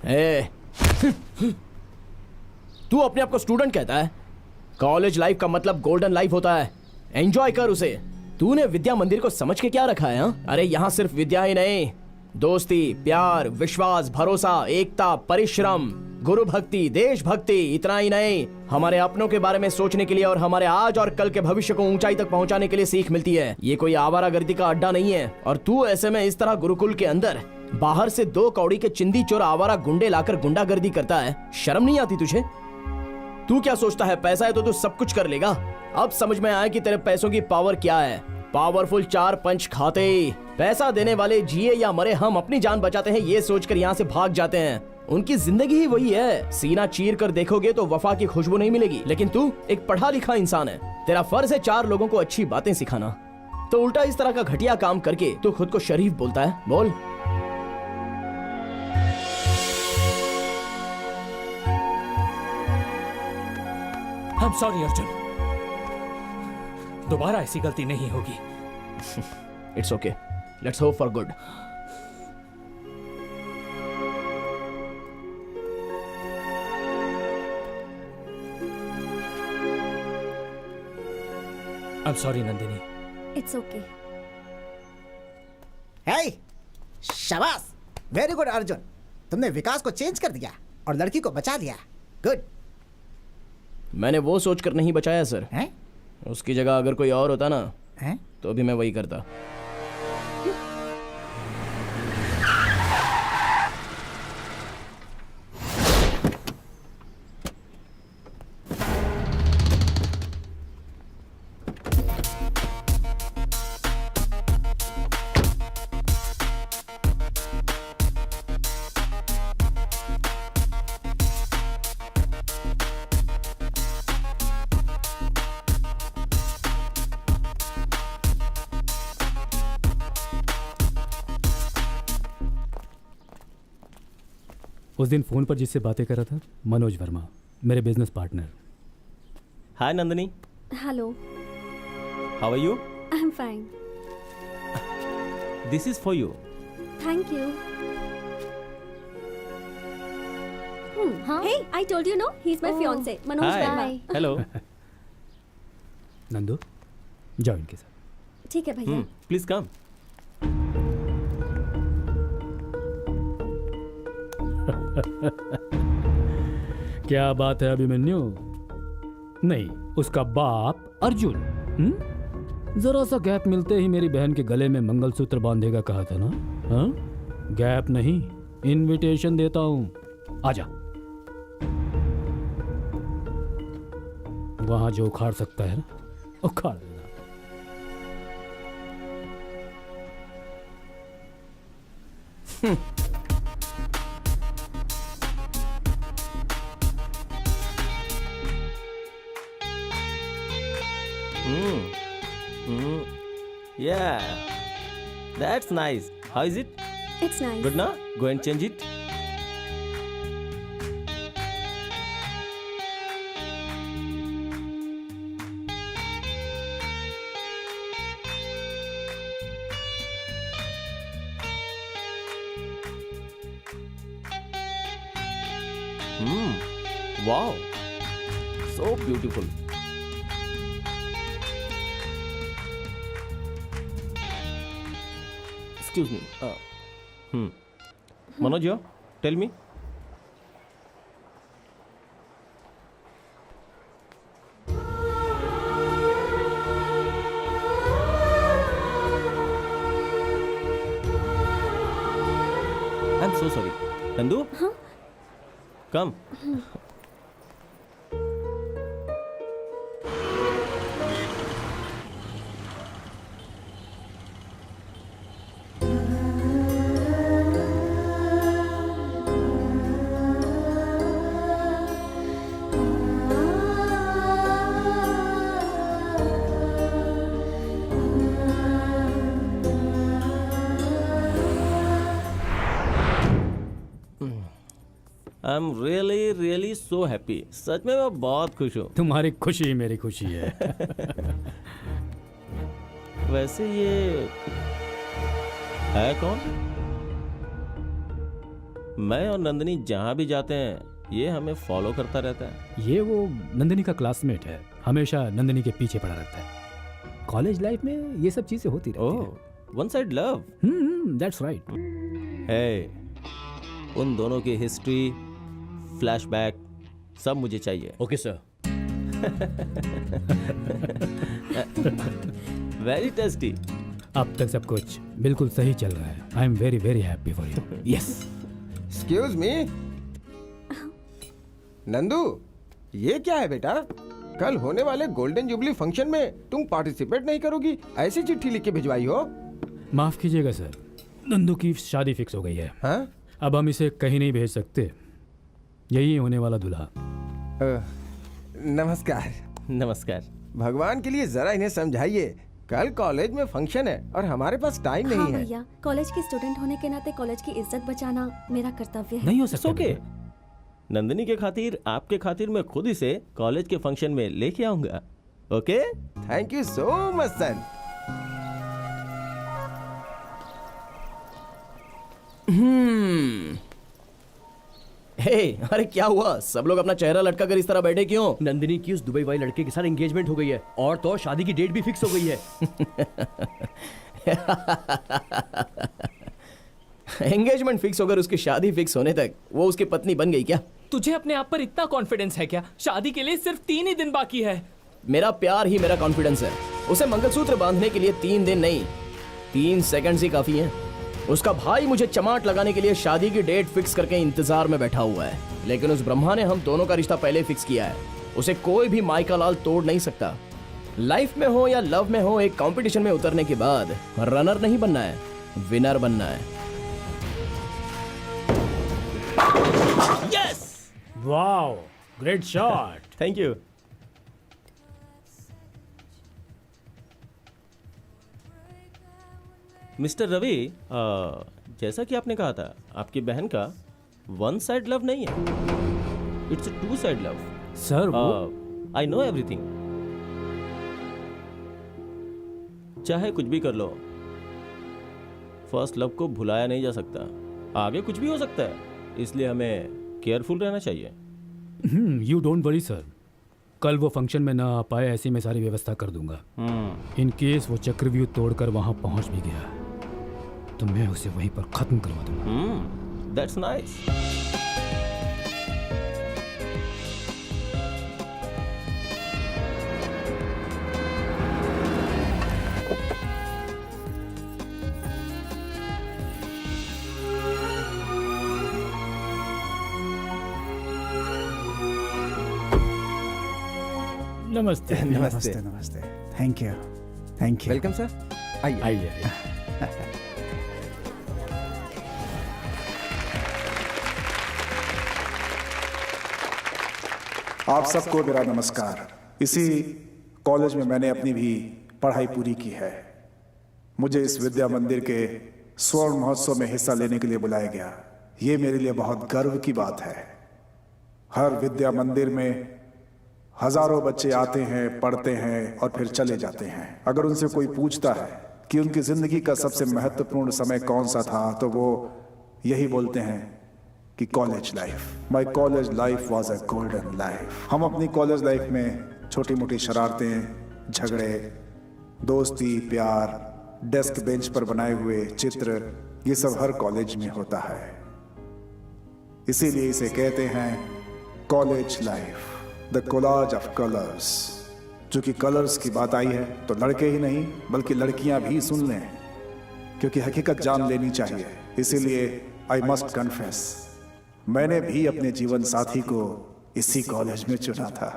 ए, तू अपने आप को स्टूडेंट कहता है? कॉलेज लाइफ का मतलब गोल्डन लाइफ होता है, एंजॉय कर उसे। तूने विद्या मंदिर को समझ के क्या रखा है? हा? अरे यहाँ सिर्फ विद्या ही नहीं, दोस्ती, प्यार, विश्वास, भरोसा, एकता, परिश्रम, गुरु भक्ति, देशभक्ति, इतना ही नहीं, हमारे अपनों के बारे में सोचने के लिए और हमारे आज और कल के भविष्य को ऊंचाई तक पहुंचाने के लिए सीख मिलती है। ये कोई आवारागर्दी का अड्डा नहीं है। और तू ऐसे में इस तरह गुरुकुल के अंदर बाहर से 2 कौड़ी के चिंदी चोर आवारा गुंडे लाकर गुंडागर्दी करता है, शर्म नहीं आती तुझे? तू क्या सोचता है पैसा है तो तू सब कुछ कर लेगा? अब समझ में आया कि तेरे पैसों की पावर क्या है। पावरफुल 4 पंच खाते, पैसा देने वाले जिए या मरे हम अपनी जान बचाते हैं ये सोचकर यहाँ से भाग जाते हैं। उनकी जिंदगी ही वही है। सीना चीर कर देखोगे तो वफा की खुशबू नहीं मिलेगी। लेकिन तू एक पढ़ा लिखा इंसान है, तेरा फर्ज है 4 लोगों को अच्छी बातें सिखाना। तो उल्टा इस तरह का घटिया काम करके तू खुद को शरीफ बोलता है। बोल। I'm sorry अर्जुन, दोबारा ऐसी गलती नहीं होगी। It's okay, let's hope for good. I'm sorry Nandini. It's okay. Hey, शाबाश, वेरी गुड अर्जुन। तुमने विकास को चेंज कर दिया और लड़की को बचा दिया। गुड। मैंने वो सोचकर नहीं बचाया सर। हैं? उसकी जगह अगर कोई और होता ना हैं? तो भी मैं वही करता। उस दिन फोन पर जिससे बातें कर रहा था, मनोज वर्मा, मेरे business partner. Hi Nandini, hello, how are you? I am fine, this is for you. Thank you. हाँ? Hey, I told you no, he's my Oh. fiance, Manoj hi, Verma. Hello. Nandu, जाओ इनके साथ। ठीक है भैया। Please come. क्या बात है अभिमन्यु? नहीं, उसका बाप अर्जुन। जरा सा गैप मिलते ही मेरी बहन के गले में मंगलसूत्र बांधेगा कहा था ना? हाँ? गैप नहीं, इनविटेशन देता हूं, आजा। वहां जो उखाड़ सकता है ना, उखाड़ लेना। Yeah, that's nice. How is it? It's nice. Good now? Go and change it. Wow, so beautiful. Excuse me. Manoj, tell me. I'm so sorry. Nandu? Huh? Come. I am really so happy. सच में मैं बहुत खुश हूँ। तुम्हारी खुशी मेरी खुशी है। वैसे ये है कौन? मैं और नंदिनी जहाँ भी जाते हैं ये हमें फॉलो करता रहता है। ये वो नंदिनी का क्लासमेट है, हमेशा नंदिनी के पीछे पड़ा रहता है। कॉलेज लाइफ में ये सब चीजें होती रहती oh, one side love. That's right. है उन दोनों की हिस्ट्री, फ्लैशबैक सब मुझे चाहिए। Okay sir. Very tasty. अब तक सब कुछ बिल्कुल सही चल रहा है। I am very very happy for you. Yes. Excuse me Nandu, ये क्या है बेटा? कल होने वाले गोल्डन जुबली फंक्शन में तुम पार्टिसिपेट नहीं करोगी? ऐसी चिट्ठी लिख के भिजवाई हो? माफ कीजिएगा सर, नंदू की शादी फिक्स हो गई है। हाँ? अब हम इसे कहीं नहीं भेज सकते। यही होने वाला दूल्हा। नमस्कार। नमस्कार। भगवान के लिए जरा इन्हें समझाइए, कल कॉलेज में फंक्शन है और हमारे पास टाइम हाँ नहीं है। भैया, कॉलेज के स्टूडेंट होने के नाते कॉलेज की इज्जत बचाना मेरा कर्तव्य है। नहीं हो सकता। ओके, नंदिनी के खातिर, आपके खातिर मैं खुद इसे कॉलेज के फंक्शन में लेके आऊंगा। Okay, thank you so much son. Hey, अरे क्या हुआ? सब लोग अपना चेहरा लटका कर इस तरह बैठे क्यों? नंदिनी की उस दुबई वाले लड़के के साथ एंगेजमेंट हो गई है और तो और शादी की डेट भी फिक्स हो गई है। एंगेजमेंट फिक्स होकर उसकी शादी फिक्स होने तक वो उसकी पत्नी बन गई क्या? तुझे अपने आप पर इतना कॉन्फिडेंस है क्या? शादी के लिए सिर्फ 3 ही दिन बाकी है। मेरा प्यार ही मेरा कॉन्फिडेंस है। उसे मंगलसूत्र बांधने के लिए 3 दिन नहीं, 3 सेकंड्स ही काफी हैं। उसका भाई मुझे चमाट लगाने के लिए शादी की डेट फिक्स करके इंतजार में बैठा हुआ है, लेकिन उस ब्रह्मा ने हम दोनों का रिश्ता पहले फिक्स किया है। उसे कोई भी माइका लाल तोड़ नहीं सकता। लाइफ में हो या लव में हो, एक कंपटीशन में उतरने के बाद रनर नहीं बनना है, विनर बनना है। Yes! Wow, great shot. Thank you. Mister Ravi, जैसा कि आपने कहा था, आपकी बहन का वन साइड लव नहीं है, it's a 2 side love. Sir वो आई नो एवरीथिंग। चाहे कुछ भी कर लो, फर्स्ट लव को भुलाया नहीं जा सकता। आगे कुछ भी हो सकता है, इसलिए हमें केयरफुल रहना चाहिए। यू डोंट वरी सर, कल वो फंक्शन में ना आ पाए, ऐसी मैं सारी व्यवस्था कर दूंगा। इन केस वो चक्रव्यूह तोड़कर वहां पहुंच भी गया तो मैं उसे वहीं पर खत्म करवा दूंगा। That's nice. नमस्ते। नमस्ते नमस्ते। Thank you thank you. Welcome sir. आइए। आइए। आप सबको मेरा नमस्कार। इसी कॉलेज में मैंने अपनी भी पढ़ाई पूरी की है। मुझे इस विद्या मंदिर के स्वर्ण महोत्सव में हिस्सा लेने के लिए बुलाया गया। ये मेरे लिए बहुत गर्व की बात है। हर विद्या मंदिर में हजारों बच्चे आते हैं, पढ़ते हैं और फिर चले जाते हैं। अगर उनसे कोई पूछता है कि उनकी जिंदगी का सबसे महत्वपूर्ण समय कौन सा था, तो वो यही बोलते हैं कि college life. My college life was a golden life. हम अपनी कॉलेज लाइफ में छोटी मोटी शरारतें, झगड़े, दोस्ती, प्यार, डेस्क बेंच पर बनाए हुए चित्र, ये सब हर कॉलेज में होता है। इसीलिए इसे कहते हैं college life, the collage of colours. चूंकि कलर्स की बात आई है तो लड़के ही नहीं बल्कि लड़कियां भी सुन लें, क्योंकि हकीकत जान लेनी चाहिए। इसीलिए आई मस्ट कन्फेस, मैंने भी अपने जीवन साथी को इसी कॉलेज में चुना था।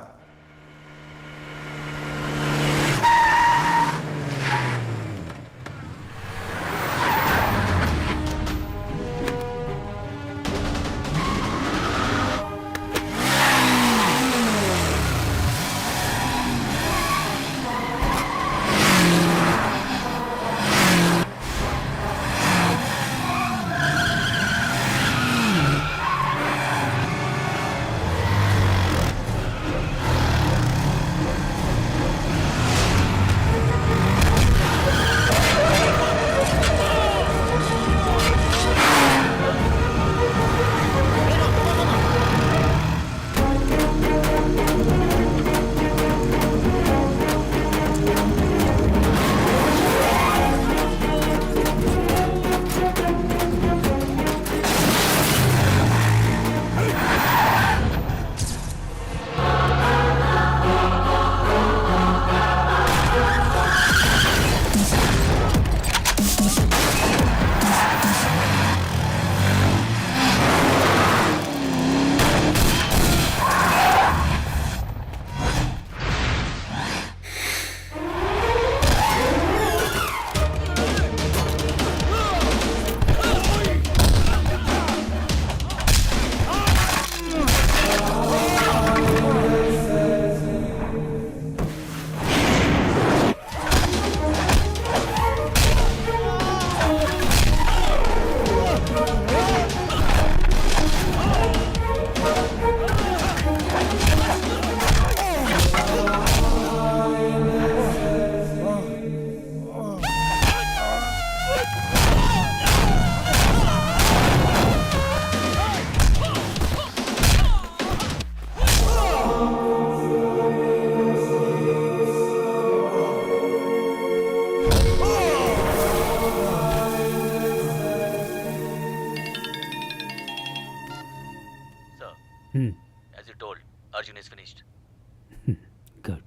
As you told, Arjun is finished. Good.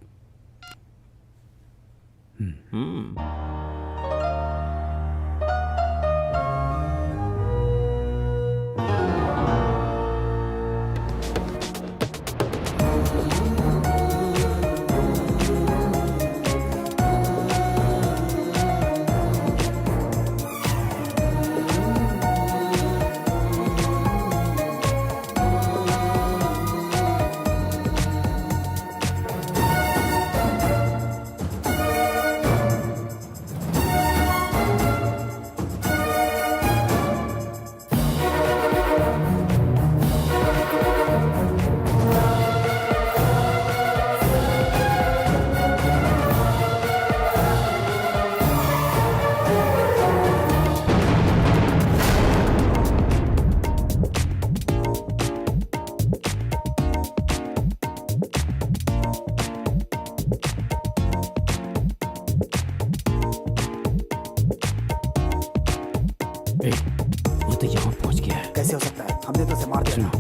वो तो यहाँ पहुँच गया है। कैसे हो सकता है? हमने तो उसे मार दिया था।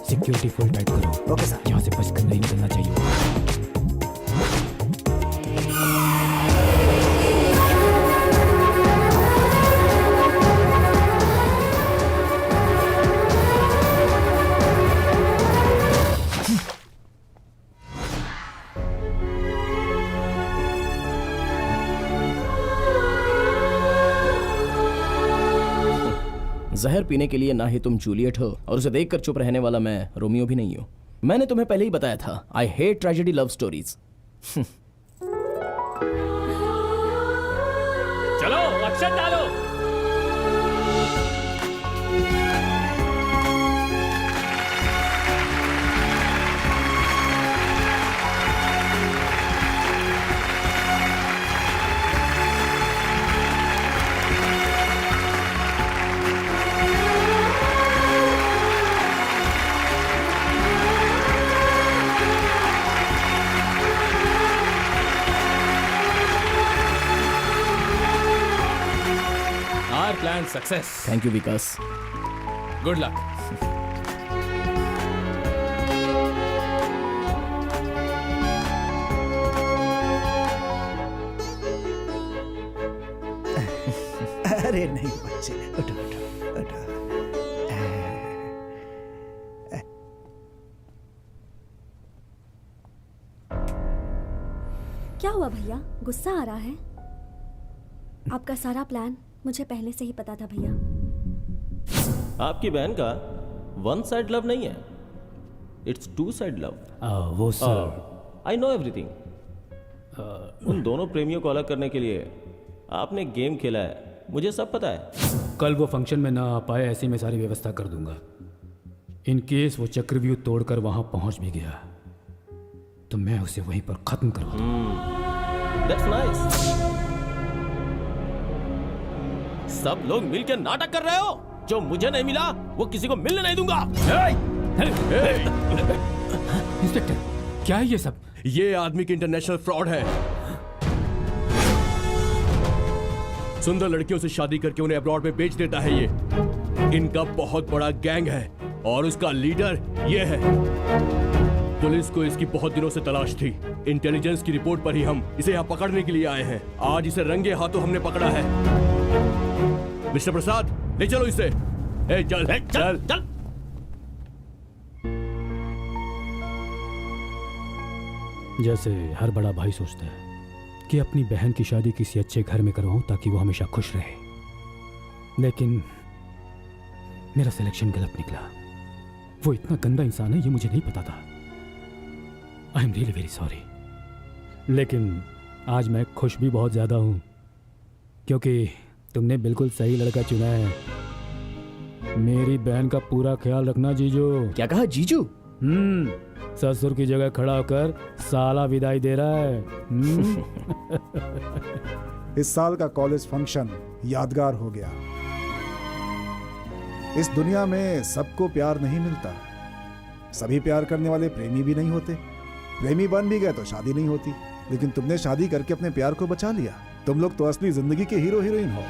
सिक्योरिटी फुल टाइट करो। Okay sir. यहाँ से बचकर नहीं निकलना चाहिए। जहर पीने के लिए ना ही तुम जूलियट हो और उसे देखकर चुप रहने वाला मैं रोमियो भी नहीं हूं। मैंने तुम्हें पहले ही बताया था, I hate tragedy love stories. चलो अक्षत डालो। Our plan success. Thank you Vikas. Good luck. अरे नहीं बच्चे, उठो उठो उठो। क्या हुआ भैया, गुस्सा आ रहा है? आपका सारा प्लान मुझे पहले से ही पता था भैया। आपकी बहन का वन साइड लव नहीं है, इट्स टू साइड लव। वो सर, आई नो एवरीथिंग। उन दोनों प्रेमियों को अलग करने के लिए आपने गेम खेला है, मुझे सब पता है। कल वो फंक्शन में ना आ पाए, ऐसे में सारी व्यवस्था कर दूंगा। इन केस वो चक्रव्यूह तोड़कर वहां पहुंच भी गया तो मैं उसे वहीं पर खत्म करवा दूंगा। That's nice. सब लोग मिलकर नाटक कर रहे हो। जो मुझे नहीं मिला वो किसी को मिलने नहीं दूंगा। इंस्पेक्टर, क्या है ये सब? ये आदमी की इंटरनेशनल फ्रॉड है। सुंदर लड़कियों से शादी करके उन्हें अब्रॉड में बेच देता है। ये इनका बहुत बड़ा गैंग है और उसका लीडर ये है। पुलिस को इसकी बहुत दिनों से तलाश थी। इंटेलिजेंस की रिपोर्ट पर ही हम इसे यहाँ पकड़ने के लिए आए हैं। आज इसे रंगे हाथों हमने पकड़ा है। मिस्टर प्रसाद, ले चलो इसे। ए, चल चल चल। जैसे हर बड़ा भाई सोचता है कि अपनी बहन की शादी किसी अच्छे घर में करवाऊं ताकि वो हमेशा खुश रहे, लेकिन मेरा सिलेक्शन गलत निकला। वो इतना गंदा इंसान है ये मुझे नहीं पता था। आई एम रियली वेरी सॉरी। लेकिन आज मैं खुश भी बहुत ज्यादा हूं क्योंकि तुमने बिल्कुल सही लड़का चुना है। मेरी बहन का पूरा ख्याल रखना जीजू। क्या कहा जीजू? ससुर की जगह खड़ा होकर साला विदाई दे रहा है। इस साल का कॉलेज फंक्शन यादगार हो गया। इस दुनिया में सबको प्यार नहीं मिलता। सभी प्यार करने वाले प्रेमी भी नहीं होते। प्रेमी बन भी गए तो शादी नहीं होती। लेकिन तुमने शादी करके अपने प्यार को बचा लिया। तुम लोग तो असली जिंदगी के हीरो हीरोइन हो।